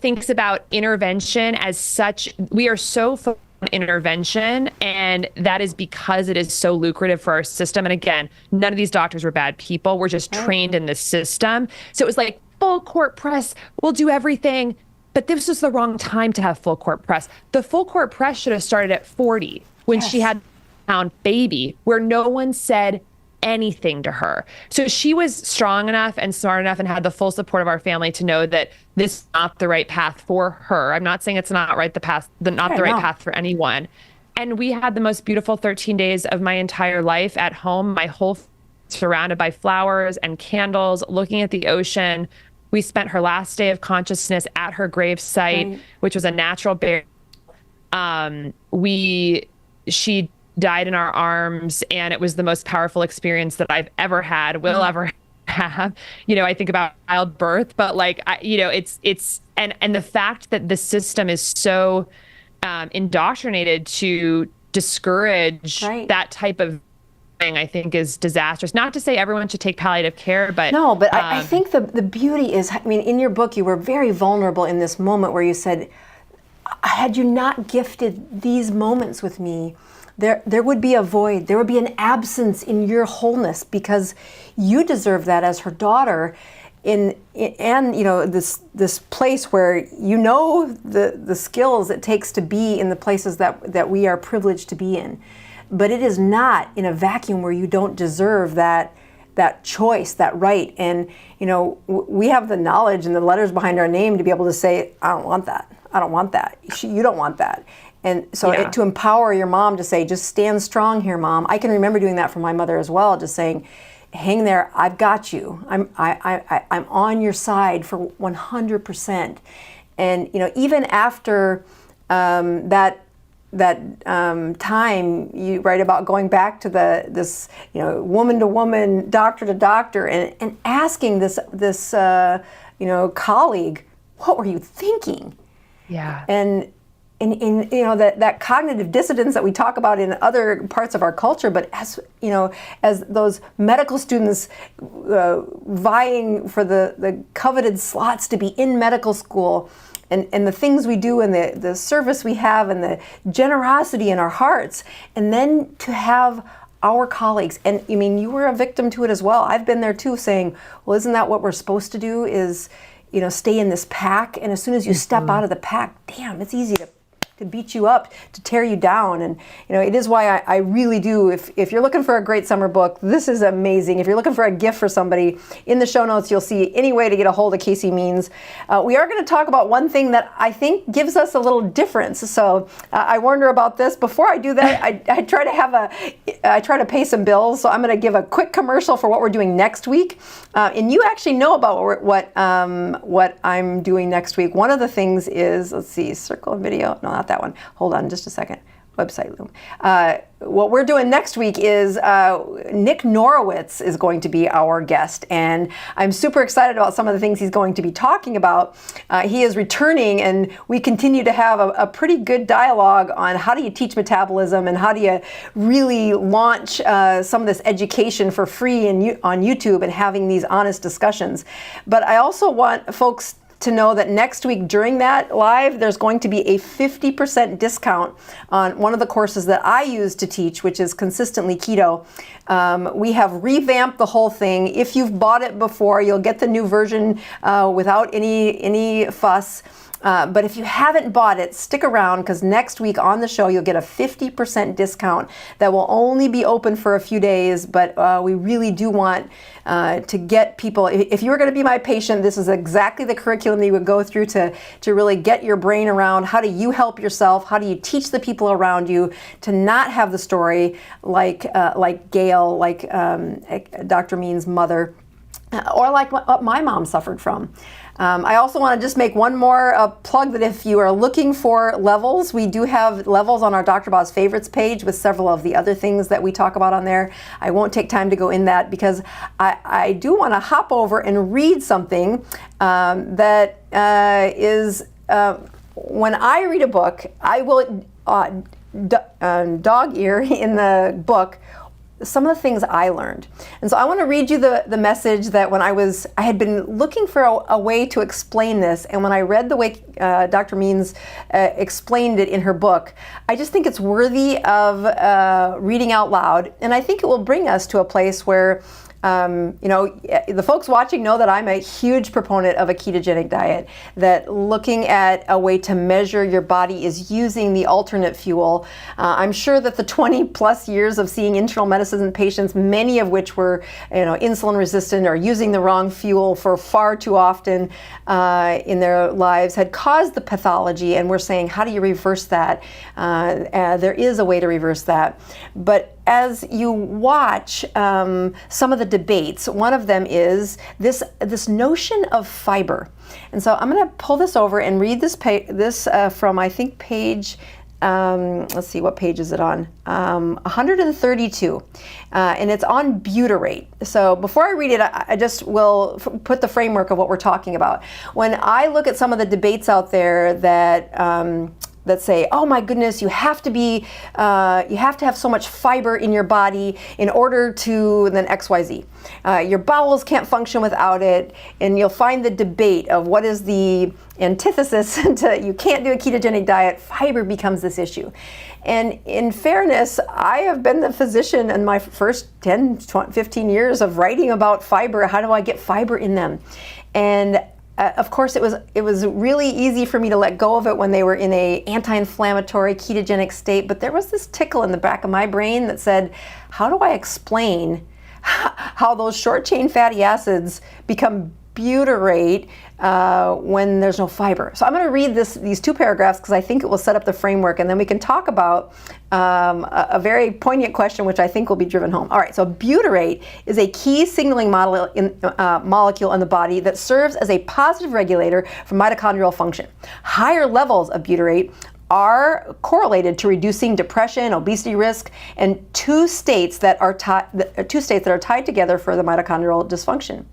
thinks about intervention as such. We are so focused on intervention, and that is because it is so lucrative for our system. And again, none of these doctors were bad people. We're just trained in the system. So it was like full court press, we'll do everything. But this was the wrong time to have full court press. The full court press should have started at 40. When she had a pound baby, where no one said anything to her. So she was strong enough and smart enough and had the full support of our family to know that this is not the right path for her. I'm not saying it's not the right path for anyone. And we had the most beautiful 13 days of my entire life at home, my whole surrounded by flowers and candles, looking at the ocean. We spent her last day of consciousness at her grave site, which was a natural burial. She died in our arms, and it was the most powerful experience that I've ever had, will ever have. I think about childbirth, but it's and the fact that the system is so indoctrinated to discourage that type of thing, I think is disastrous. Not to say everyone should take palliative care, but no, but I think the beauty is, in your book, you were very vulnerable in this moment where you said, had you not gifted these moments with me, there would be a void, there would be an absence in your wholeness, because you deserve that as her daughter, and this place where the skills it takes to be in the places that we are privileged to be in. But it is not in a vacuum where you don't deserve that choice, that right. And we have the knowledge and the letters behind our name to be able to say, I don't want that. I don't want that. You don't want that. And so to empower your mom to say, just stand strong here, Mom. I can remember doing that for my mother as well, just saying, hang there, I've got you. I'm on your side for 100%. And even after that time, you write about going back to this woman to woman, doctor to doctor, and asking this colleague, what were you thinking? Yeah. And that cognitive dissonance that we talk about in other parts of our culture, but as those medical students vying for the coveted slots to be in medical school, and the things we do and the service we have and the generosity in our hearts, and then to have our colleagues, and you were a victim to it as well. I've been there too, saying, well, isn't that what we're supposed to do, is stay in this pack, and as soon as you step out of the pack, damn, it's easy to to beat you up, to tear you down. And it is why I really do, if you're looking for a great summer book, this is amazing. If you're looking for a gift for somebody, in the show notes you'll see any way to get a hold of Casey Means. We are going to talk about one thing that I think gives us a little difference. So I warned her about this. Before I do that, I try to pay some bills. So I'm going to give a quick commercial for what we're doing next week. And you actually know about what I'm doing next week. One of the things is, let's see, circle video. No, not that one. Hold on just a second. Website Loom. What we're doing next week is Nick Norowitz is going to be our guest, and I'm super excited about some of the things he's going to be talking about. He is returning, and we continue to have a pretty good dialogue on how do you teach metabolism and how do you really launch some of this education for free on YouTube and having these honest discussions. But I also want folks to know that next week during that live, there's going to be a 50% discount on one of the courses that I use to teach, which is Consistently Keto. We have revamped the whole thing. If you've bought it before, you'll get the new version without any fuss. But if you haven't bought it, stick around, because next week on the show you'll get a 50% discount that will only be open for a few days. But we really do want to get people, if you were going to be my patient, this is exactly the curriculum that you would go through to really get your brain around how do you help yourself, how do you teach the people around you to not have the story like Gail, like Dr. Means' mother, or like what my mom suffered from. I also want to just make one more plug that if you are looking for levels, we do have levels on our Dr. Boz Favorites page with several of the other things that we talk about on there. I won't take time to go in that because I do want to hop over and read something that is, when I read a book, I will dog ear in the book some of the things I learned. And so I want to read you the message that when I had been looking for a way to explain this, and when I read the way Dr. Means explained it in her book, I just think it's worthy of reading out loud, and I think it will bring us to a place where the folks watching know that I'm a huge proponent of a ketogenic diet, that looking at a way to measure your body is using the alternate fuel. I'm sure that the 20 plus years of seeing internal medicine patients, many of which were insulin resistant or using the wrong fuel for far too often in their lives, had caused the pathology, and we're saying, how do you reverse that? There is a way to reverse that. But as you watch some of the debates, one of them is this notion of fiber. And so I'm going to pull this over and read this from, I think, page, let's see, what page is it on? 132. And it's on butyrate. So before I read it, I just will put the framework of what we're talking about. When I look at some of the debates out there that say, oh my goodness, you have to have so much fiber in your body in order to, and then XYZ. Your bowels can't function without it, and you'll find the debate of what is the antithesis to you can't do a ketogenic diet. Fiber becomes this issue. And in fairness, I have been the physician in my first 10, 20, 15 years of writing about fiber. How do I get fiber in them? And of course, it was really easy for me to let go of it when they were in a anti-inflammatory ketogenic state, but there was this tickle in the back of my brain that said, how do I explain how those short-chain fatty acids become butyrate when there's no fiber? So I'm going to read these two paragraphs because I think it will set up the framework, and then we can talk about a very poignant question which I think will be driven home. All right, so butyrate is a key signaling molecule in the body that serves as a positive regulator for mitochondrial function. Higher levels of butyrate are correlated to reducing depression, obesity risk, and two states that are tied together for the mitochondrial dysfunction.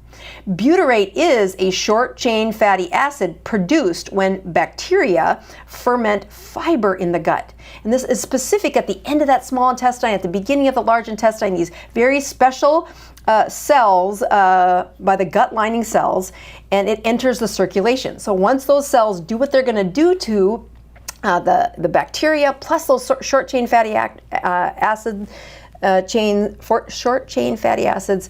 Butyrate is a short-chain fatty acid produced when bacteria ferment fiber in the gut. And this is specific at the end of that small intestine, at the beginning of the large intestine, these very special cells by the gut lining cells, and it enters the circulation. So once those cells do what they're going to do to the bacteria, plus those short-chain fatty acids, short-chain fatty acids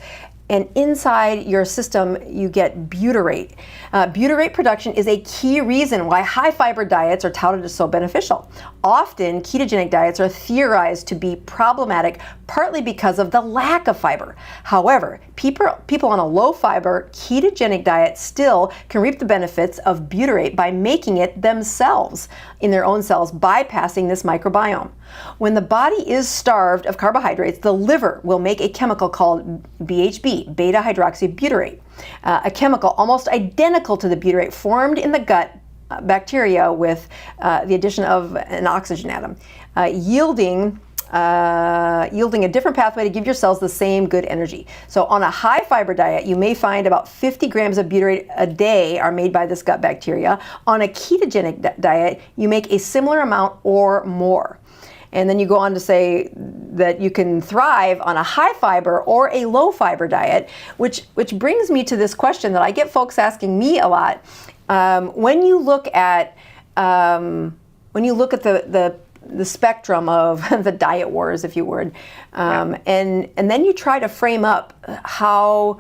and inside your system you get butyrate. Butyrate production is a key reason why high fiber diets are touted as so beneficial. Often ketogenic diets are theorized to be problematic partly because of the lack of fiber. However, people on a low fiber ketogenic diet still can reap the benefits of butyrate by making it themselves in their own cells, bypassing this microbiome. When the body is starved of carbohydrates, the liver will make a chemical called BHB, beta hydroxybutyrate, a chemical almost identical to the butyrate formed in the gut bacteria with the addition of an oxygen atom, yielding a different pathway to give your cells the same good energy. So on a high fiber diet, you may find about 50 grams of butyrate a day are made by this gut bacteria. On a ketogenic diet, you make a similar amount or more. And then you go on to say that you can thrive on a high fiber or a low fiber diet, which brings me to this question that I get folks asking me a lot. When you look at the spectrum of the diet wars, if you would, and then you try to frame up how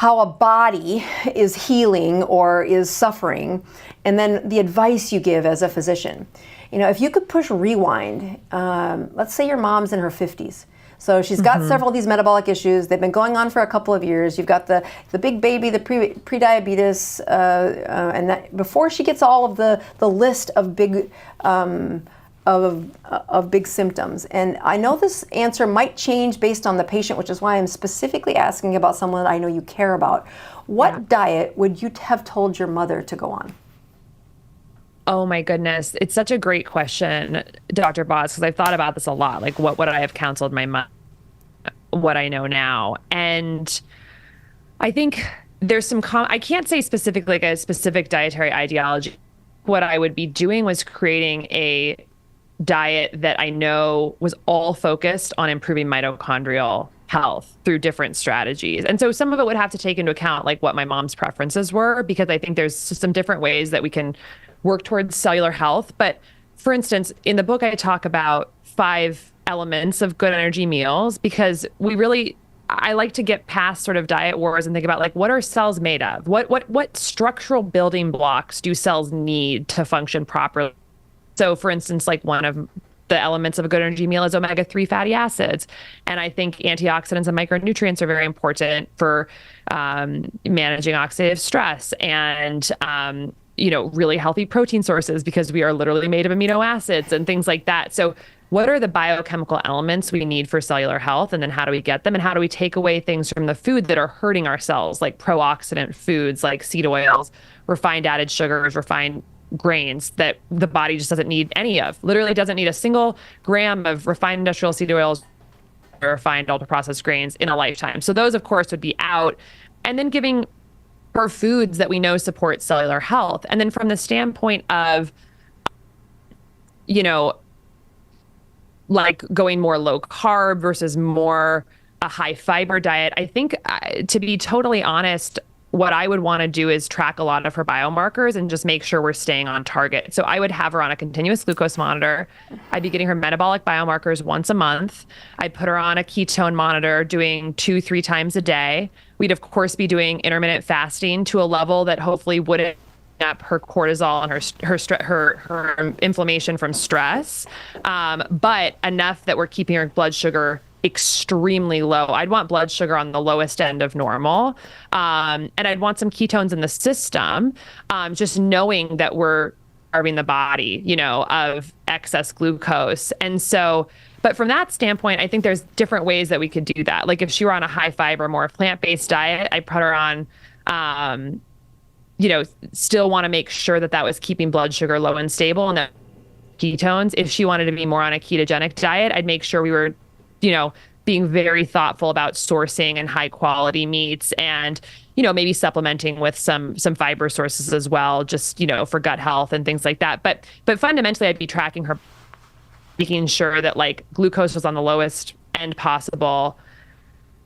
a body is healing or is suffering, and then the advice you give as a physician. You know, if you could push rewind, let's say your mom's in her 50s. So she's got several of these metabolic issues. They've been going on for a couple of years. You've got the big baby, the pre-diabetes, and that before she gets all of the list of big big symptoms. And I know this answer might change based on the patient, which is why I'm specifically asking about someone that I know you care about. What diet would you have told your mother to go on? Oh my goodness. It's such a great question, Dr. Boz, because I've thought about this a lot. Like, what would I have counseled my mom, what I know now? And I think there's some, I can't say specifically like a specific dietary ideology. What I would be doing was creating a diet that I know was all focused on improving mitochondrial health through different strategies. And so some of it would have to take into account like what my mom's preferences were, because I think there's some different ways that we can work towards cellular health. But for instance, in the book, I talk about 5 elements of good energy meals, because I like to get past sort of diet wars and think about like, what are cells made of? What structural building blocks do cells need to function properly? So for instance, like one of the elements of a good energy meal is omega-3 fatty acids. And I think antioxidants and micronutrients are very important for managing oxidative stress and, really healthy protein sources, because we are literally made of amino acids and things like that. So what are the biochemical elements we need for cellular health? And then how do we get them? And how do we take away things from the food that are hurting our cells, like pro-oxidant foods, like seed oils, refined added sugars, refined grains that the body just doesn't need any of. Literally doesn't need a single gram of refined industrial seed oils or refined ultra-processed grains in a lifetime. So those, of course, would be out. And then giving her foods that we know support cellular health. And then from the standpoint of, like going more low carb versus more a high fiber diet, I think, to be totally honest, what I would want to do is track a lot of her biomarkers and just make sure we're staying on target. So I would have her on a continuous glucose monitor. I'd be getting her metabolic biomarkers once a month. I'd put her on a ketone monitor doing 2-3 times a day. We'd of course be doing intermittent fasting to a level that hopefully wouldn't up her cortisol and her inflammation from stress, but enough that we're keeping her blood sugar extremely low. I'd want blood sugar on the lowest end of normal. And I'd want some ketones in the system, just knowing that we're starving the body, of excess glucose. And so, but from that standpoint, I think there's different ways that we could do that. Like if she were on a high fiber, more plant-based diet, I'd put her on, still want to make sure that was keeping blood sugar low and stable and that ketones. If she wanted to be more on a ketogenic diet, I'd make sure we were being very thoughtful about sourcing and high quality meats and, maybe supplementing with some fiber sources as well, just, for gut health and things like that. But fundamentally, I'd be tracking her, making sure that like glucose was on the lowest end possible.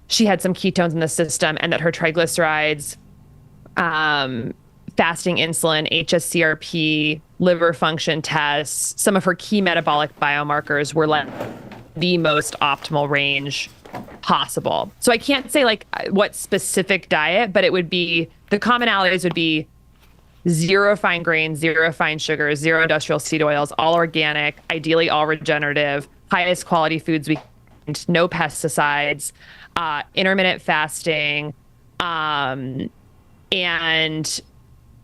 She had some ketones in the system and that her triglycerides, fasting insulin, HSCRP, liver function tests, some of her key metabolic biomarkers were like the most optimal range possible. So I can't say like what specific diet, but it would be, the commonalities would be 0 fine grains, 0 fine sugars, 0 industrial seed oils, all organic, ideally all regenerative, highest quality foods we can, no pesticides, intermittent fasting, and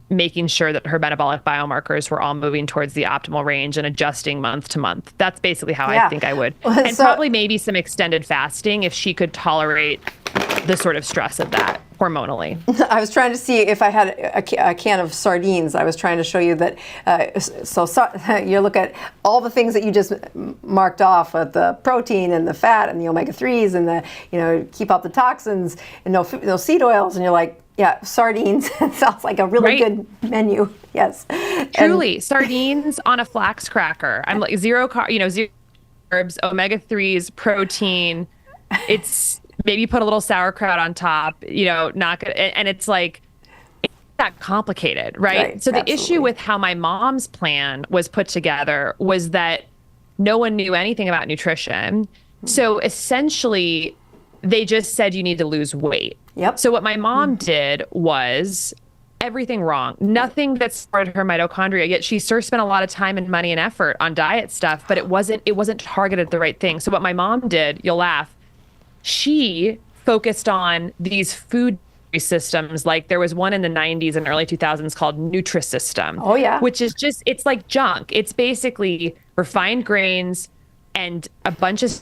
making sure that her metabolic biomarkers were all moving towards the optimal range and adjusting month to month. That's basically how I think I would. And probably maybe some extended fasting if she could tolerate the sort of stress of that hormonally. I was trying to see if I had a can of sardines. I was trying to show you that, you look at all the things that you just marked off, the protein and the fat and the omega-3s and the, keep out the toxins and no seed oils, and you're like, yeah, sardines. Sounds like a really good menu. Yes. Truly, sardines on a flax cracker. I'm like zero carbs, omega-3s, protein. It's maybe put a little sauerkraut on top, not good. And it's like, it's that complicated, right? So the issue with how my mom's plan was put together was that no one knew anything about nutrition. So essentially, they just said you need to lose weight. Yep. So what my mom did was everything wrong. Nothing that supported her mitochondria. Yet she sure spent a lot of time and money and effort on diet stuff, but it wasn't targeted at the right thing. So what my mom did, you'll laugh, she focused on these food systems. Like there was one in the 90s and early 2000s called Nutrisystem. Oh yeah. Which is just, it's like junk. It's basically refined grains and a bunch of,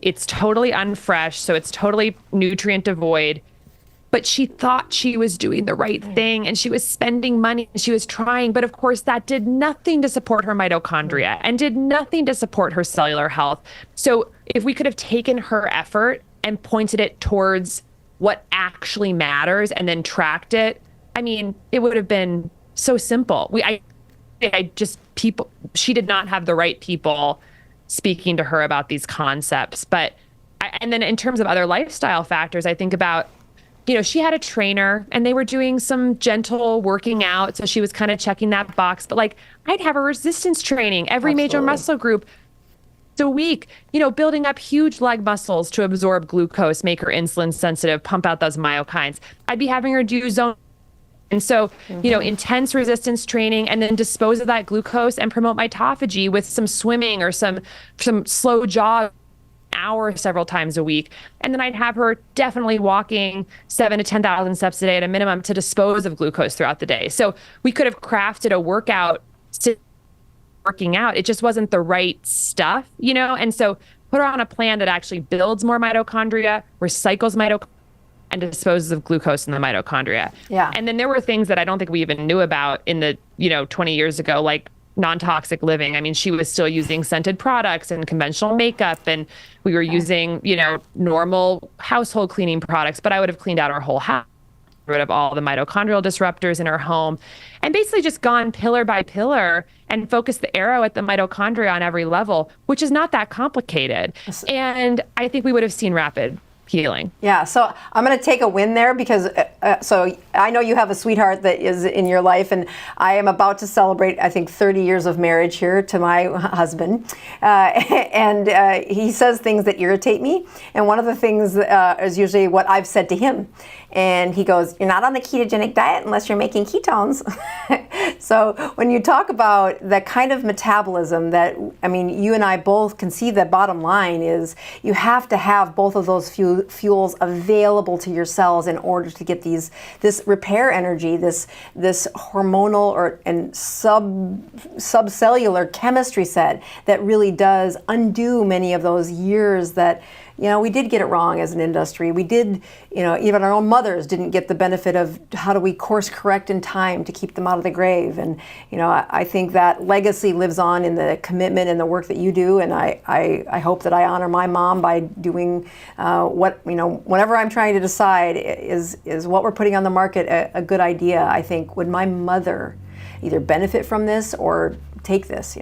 it's totally unfresh, so it's totally nutrient devoid. But she thought she was doing the right thing and she was spending money and she was trying. But of course, that did nothing to support her mitochondria and did nothing to support her cellular health. So if we could have taken her effort and pointed it towards what actually matters and then tracked it, I mean, it would have been so simple. She did not have the right people speaking to her about these concepts. And then in terms of other lifestyle factors, I think about, she had a trainer and they were doing some gentle working out. So she was kind of checking that box. But like, I'd have a resistance training every major muscle group a week, building up huge leg muscles to absorb glucose, make her insulin sensitive, pump out those myokines. I'd be having her do zone. And so, intense resistance training and then dispose of that glucose and promote mitophagy with some swimming or some slow jog hour several times a week. And then I'd have her definitely walking 7,000 to 10,000 steps a day at a minimum to dispose of glucose throughout the day. So we could have crafted a workout working out. It just wasn't the right stuff, And so put her on a plan that actually builds more mitochondria, recycles mitochondria, and disposes of glucose in the mitochondria. Yeah. And then there were things that I don't think we even knew about in the, 20 years ago, like non-toxic living. I mean, she was still using scented products and conventional makeup, and we were using, normal household cleaning products, but I would have cleaned out our whole house, rid of all the mitochondrial disruptors in her home, and basically just gone pillar by pillar and focused the arrow at the mitochondria on every level, which is not that complicated. And I think we would have seen rapid healing. Yeah, so I'm going to take a win there because so I know you have a sweetheart that is in your life, and I am about to celebrate, I think, 30 years of marriage here to my husband, and he says things that irritate me, and one of the things is usually what I've said to him, and he goes, "You're not on the ketogenic diet unless you're making ketones." So when you talk about that kind of metabolism, that, I mean, you and I both can see that bottom line is you have to have both of those fuels available to your cells in order to get this repair energy, this hormonal and subcellular chemistry set that really does undo many of those years that we did get it wrong as an industry. We did, even our own mothers didn't get the benefit of how do we course correct in time to keep them out of the grave. And, I think that legacy lives on in the commitment and the work that you do. And I hope that I honor my mom by doing whenever I'm trying to decide is what we're putting on the market a good idea. I think, would my mother either benefit from this or take this,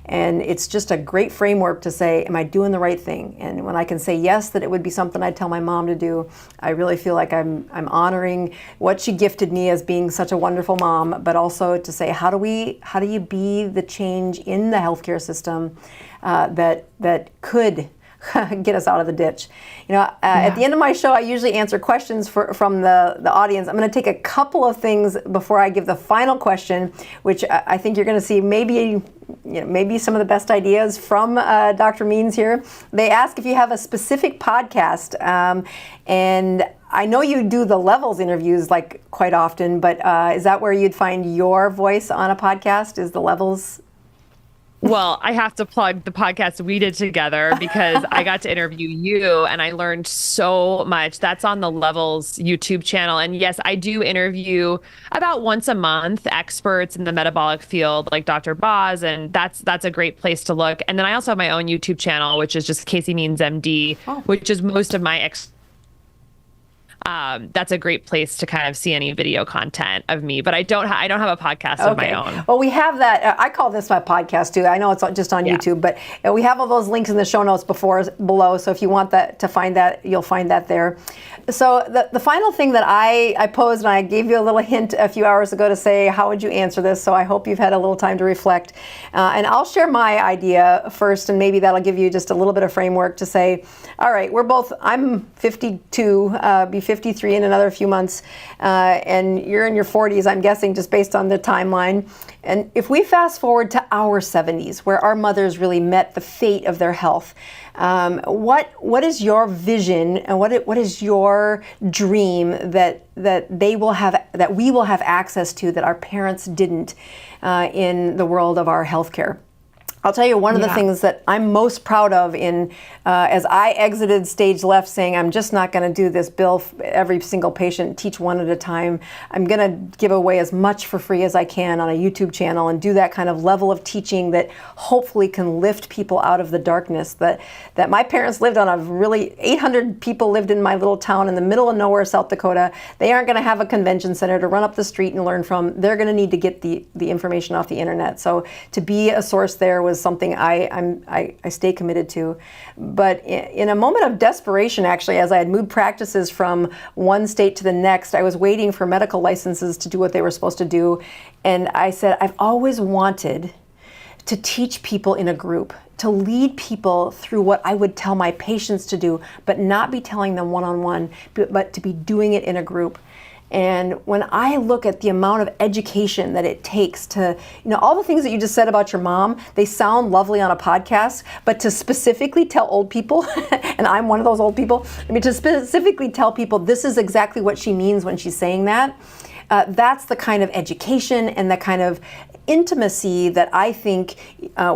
and it's just a great framework to say, am I doing the right thing? And when I can say yes, that it would be something I'd tell my mom to do, I really feel like I'm honoring what she gifted me as being such a wonderful mom, but also to say, how do you be the change in the healthcare system that could get us out of the ditch. At the end of my show, I usually answer questions from the audience. I'm going to take a couple of things before I give the final question, which I think you're going to see maybe some of the best ideas from Dr. Means here. They ask if you have a specific podcast, and I know you do the Levels interviews like quite often, but is that where you'd find your voice on a podcast? Is the Levels? Well, I have to plug the podcast we did together because I got to interview you and I learned so much. That's on the Levels YouTube channel. And yes, I do interview about once a month experts in the metabolic field like Dr. Boz, and that's a great place to look. And then I also have my own YouTube channel, which is just Casey Means MD, which is most of my that's a great place to kind of see any video content of me, but I don't have a podcast of my own. Well, we have that. I call this my podcast too. I know it's just on YouTube, but we have all those links in the show notes below. So if you want to find that, you'll find that there. So the final thing that I posed, and I gave you a little hint a few hours ago to say, how would you answer this? So I hope you've had a little time to reflect. And I'll share my idea first, and maybe that'll give you just a little bit of framework to say, all right, I'm 52, be 53 in another few months, and you're in your 40s, I'm guessing, just based on the timeline. And if we fast forward to our 70s, where our mothers really met the fate of their health, what is your vision and what is your dream that we will have access to that our parents didn't in the world of our healthcare? I'll tell you one of the things that I'm most proud of as I exited stage left saying, I'm just not going to do this bill every single patient, teach one at a time. I'm going to give away as much for free as I can on a YouTube channel and do that kind of level of teaching that hopefully can lift people out of the darkness that my parents lived on. 800 people lived in my little town in the middle of nowhere, South Dakota. They aren't going to have a convention center to run up the street and learn from. They're going to need to get the information off the internet. So to be a source there was something I stay committed to. But in a moment of desperation, actually, as I had moved practices from one state to the next, I was waiting for medical licenses to do what they were supposed to do. And I said, I've always wanted to teach people in a group, to lead people through what I would tell my patients to do, but not be telling them one-on-one, but to be doing it in a group. And when I look at the amount of education that it takes to, all the things that you just said about your mom, they sound lovely on a podcast, but to specifically tell old people, and I'm one of those old people, to specifically tell people this is exactly what she means when she's saying that, that's the kind of education and the kind of intimacy that I think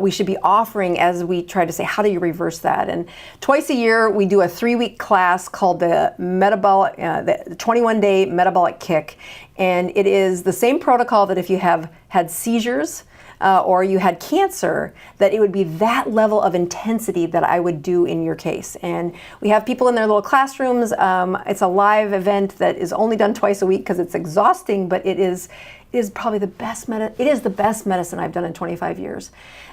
we should be offering as we try to say, how do you reverse that? And twice a year, we do a 3-week class called the 21-day metabolic kick. And it is the same protocol that if you have had seizures or you had cancer, that it would be that level of intensity that I would do in your case. And we have people in their little classrooms. It's a live event that is only done twice a week because it's exhausting, but it is probably the best medicine I've done in 25 years.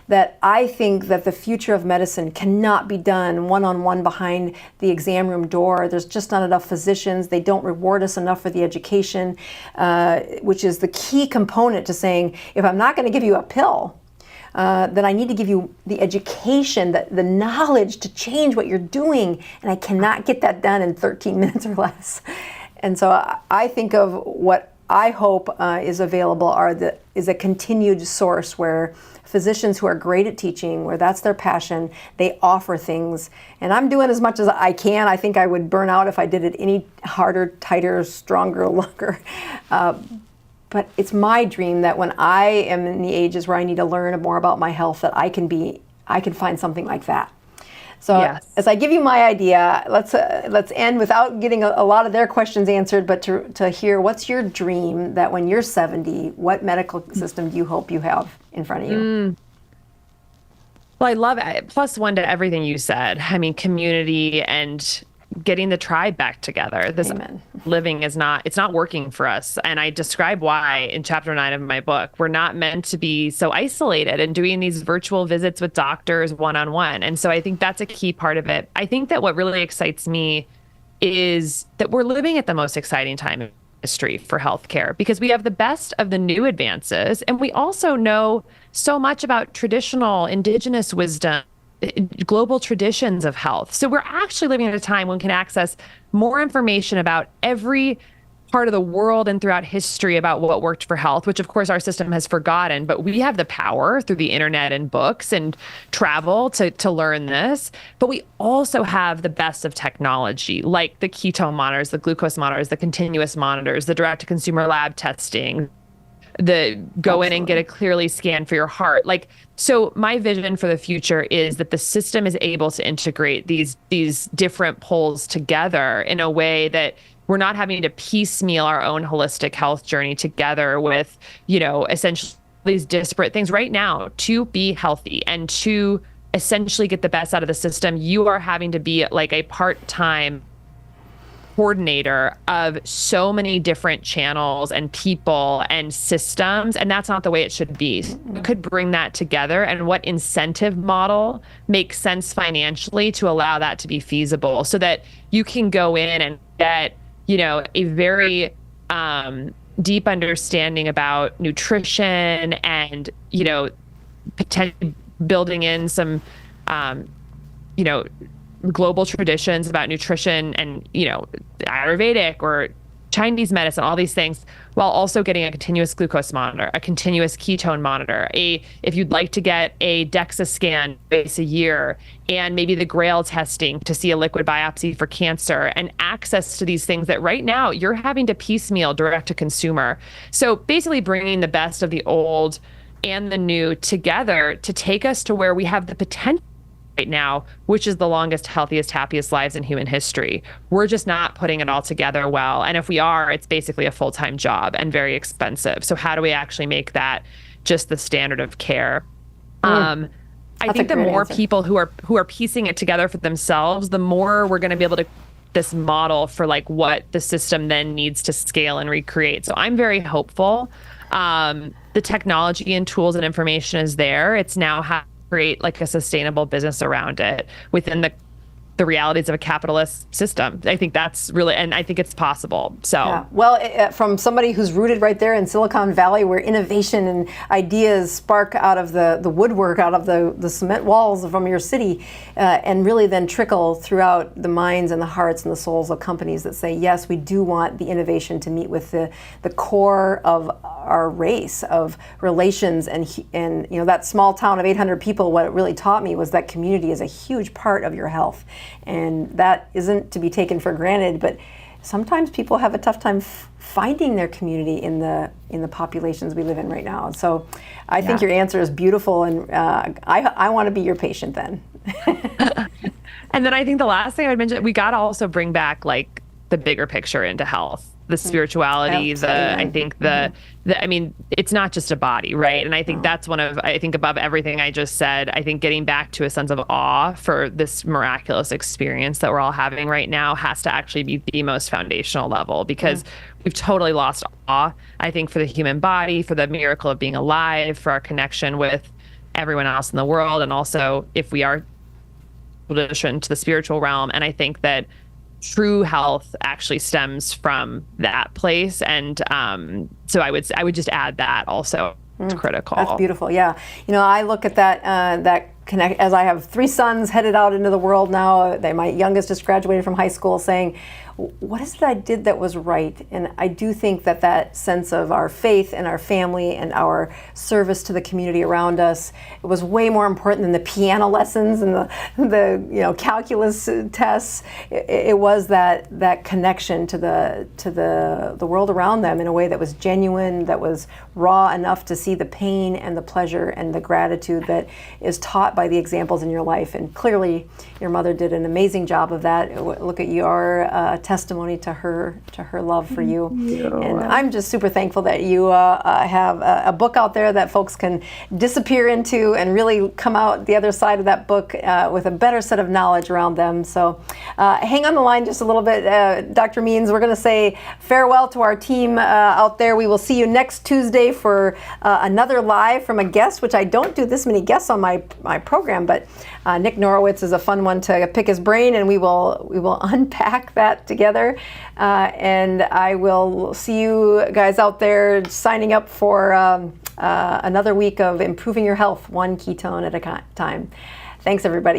That I think that the future of medicine cannot be done one-on-one behind the exam room door. There's just not enough physicians. They don't reward us enough for the education, which is the key component to saying, if I'm not going to give you a pill, then I need to give you the education, the knowledge to change what you're doing, and I cannot get that done in 13 minutes or less. And so I think of what I hope is available is a continued source where physicians who are great at teaching, where that's their passion, they offer things. And I'm doing as much as I can. I think I would burn out if I did it any harder, tighter, stronger, longer. But it's my dream that when I am in the ages where I need to learn more about my health, that I can find something like that. So as I give you my idea, let's end without getting a lot of their questions answered, but to hear what's your dream that when you're 70, what medical system do you hope you have in front of you? Well, I love it. +1 to everything you said. I mean, community and getting the tribe back together. This living it's not working for us. And I describe why in chapter 9 of my book. We're not meant to be so isolated and doing these virtual visits with doctors one-on-one. And so I think that's a key part of it. I think that what really excites me is that we're living at the most exciting time in history for healthcare, because we have the best of the new advances. And we also know so much about traditional indigenous wisdom global traditions of health. So we're actually living at a time when we can access more information about every part of the world and throughout history about what worked for health, which of course our system has forgotten, but we have the power through the internet and books and travel to learn this. But we also have the best of technology, like the ketone monitors, the glucose monitors, the continuous monitors, the direct to consumer lab testing, the go in and get a clearly scan for your heart. Like, so my vision for the future is that the system is able to integrate these different poles together in a way that we're not having to piecemeal our own holistic health journey together with, essentially these disparate things. Right now, to be healthy and to essentially get the best out of the system, you are having to be like a part-time coordinator of so many different channels and people and systems, and that's not the way it should be. You could bring that together, and what incentive model makes sense financially to allow that to be feasible so that you can go in and get, a very deep understanding about nutrition and, potentially building in some, global traditions about nutrition and, Ayurvedic or Chinese medicine, all these things, while also getting a continuous glucose monitor, a continuous ketone monitor, if you'd like to get a DEXA scan twice a year, and maybe the GRAIL testing to see a liquid biopsy for cancer, and access to these things that right now you're having to piecemeal direct to consumer. So basically bringing the best of the old and the new together to take us to where we have the potential right now, which is the longest, healthiest, happiest lives in human history. We're just not putting it all together well. And if we are, it's basically a full-time job and very expensive. So how do we actually make that just the standard of care? I think the more people who are piecing it together for themselves, the more we're going to be able to this model for like what the system then needs to scale and recreate. So I'm very hopeful. The technology and tools and information is there. It's now how create like a sustainable business around it within the realities of a capitalist system. I think that's really, and I think it's possible. So, yeah. Well, from somebody who's rooted right there in Silicon Valley, where innovation and ideas spark out of the woodwork, out of the cement walls from your city, and really then trickle throughout the minds and the hearts and the souls of companies that say, yes, we do want the innovation to meet with the core of our race of relations, and that small town of 800 people. What it really taught me was that community is a huge part of your health, and that isn't to be taken for granted. But sometimes people have a tough time finding their community in the populations we live in right now. So I think your answer is beautiful, and I want to be your patient then. And then I think the last thing I would mention, we got to also bring back like the bigger picture into health. The spirituality, I think I mean, it's not just a body, right? And I think that's I think above everything I just said, I think getting back to a sense of awe for this miraculous experience that we're all having right now has to actually be the most foundational level, because we've totally lost awe, I think, for the human body, for the miracle of being alive, for our connection with everyone else in the world, and also if we are to the spiritual realm. And I think that true health actually stems from that place, and so I would just add that also. It's critical. That's beautiful. Yeah, I look at that connect as I have 3 sons headed out into the world now. My youngest just graduated from high school, saying, what is it I did that was right? And I do think that sense of our faith and our family and our service to the community around us, it was way more important than the piano lessons and the calculus tests. It was that connection to the world around them in a way that was genuine, that was raw enough to see the pain and the pleasure and the gratitude that is taught by the examples in your life. And clearly your mother did an amazing job of that. Look at your testimony to her love for you. And I'm just super thankful that you have a book out there that folks can disappear into and really come out the other side of that book with a better set of knowledge around them. So hang on the line just a little bit, Dr. Means. We're going to say farewell to our team out there. We will see you next Tuesday for another live from a guest, which I don't do this many guests on my program, but Nick Norowitz is a fun one to pick his brain, and we will unpack that together. And I will see you guys out there signing up for another week of improving your health, one ketone at a time. Thanks, everybody.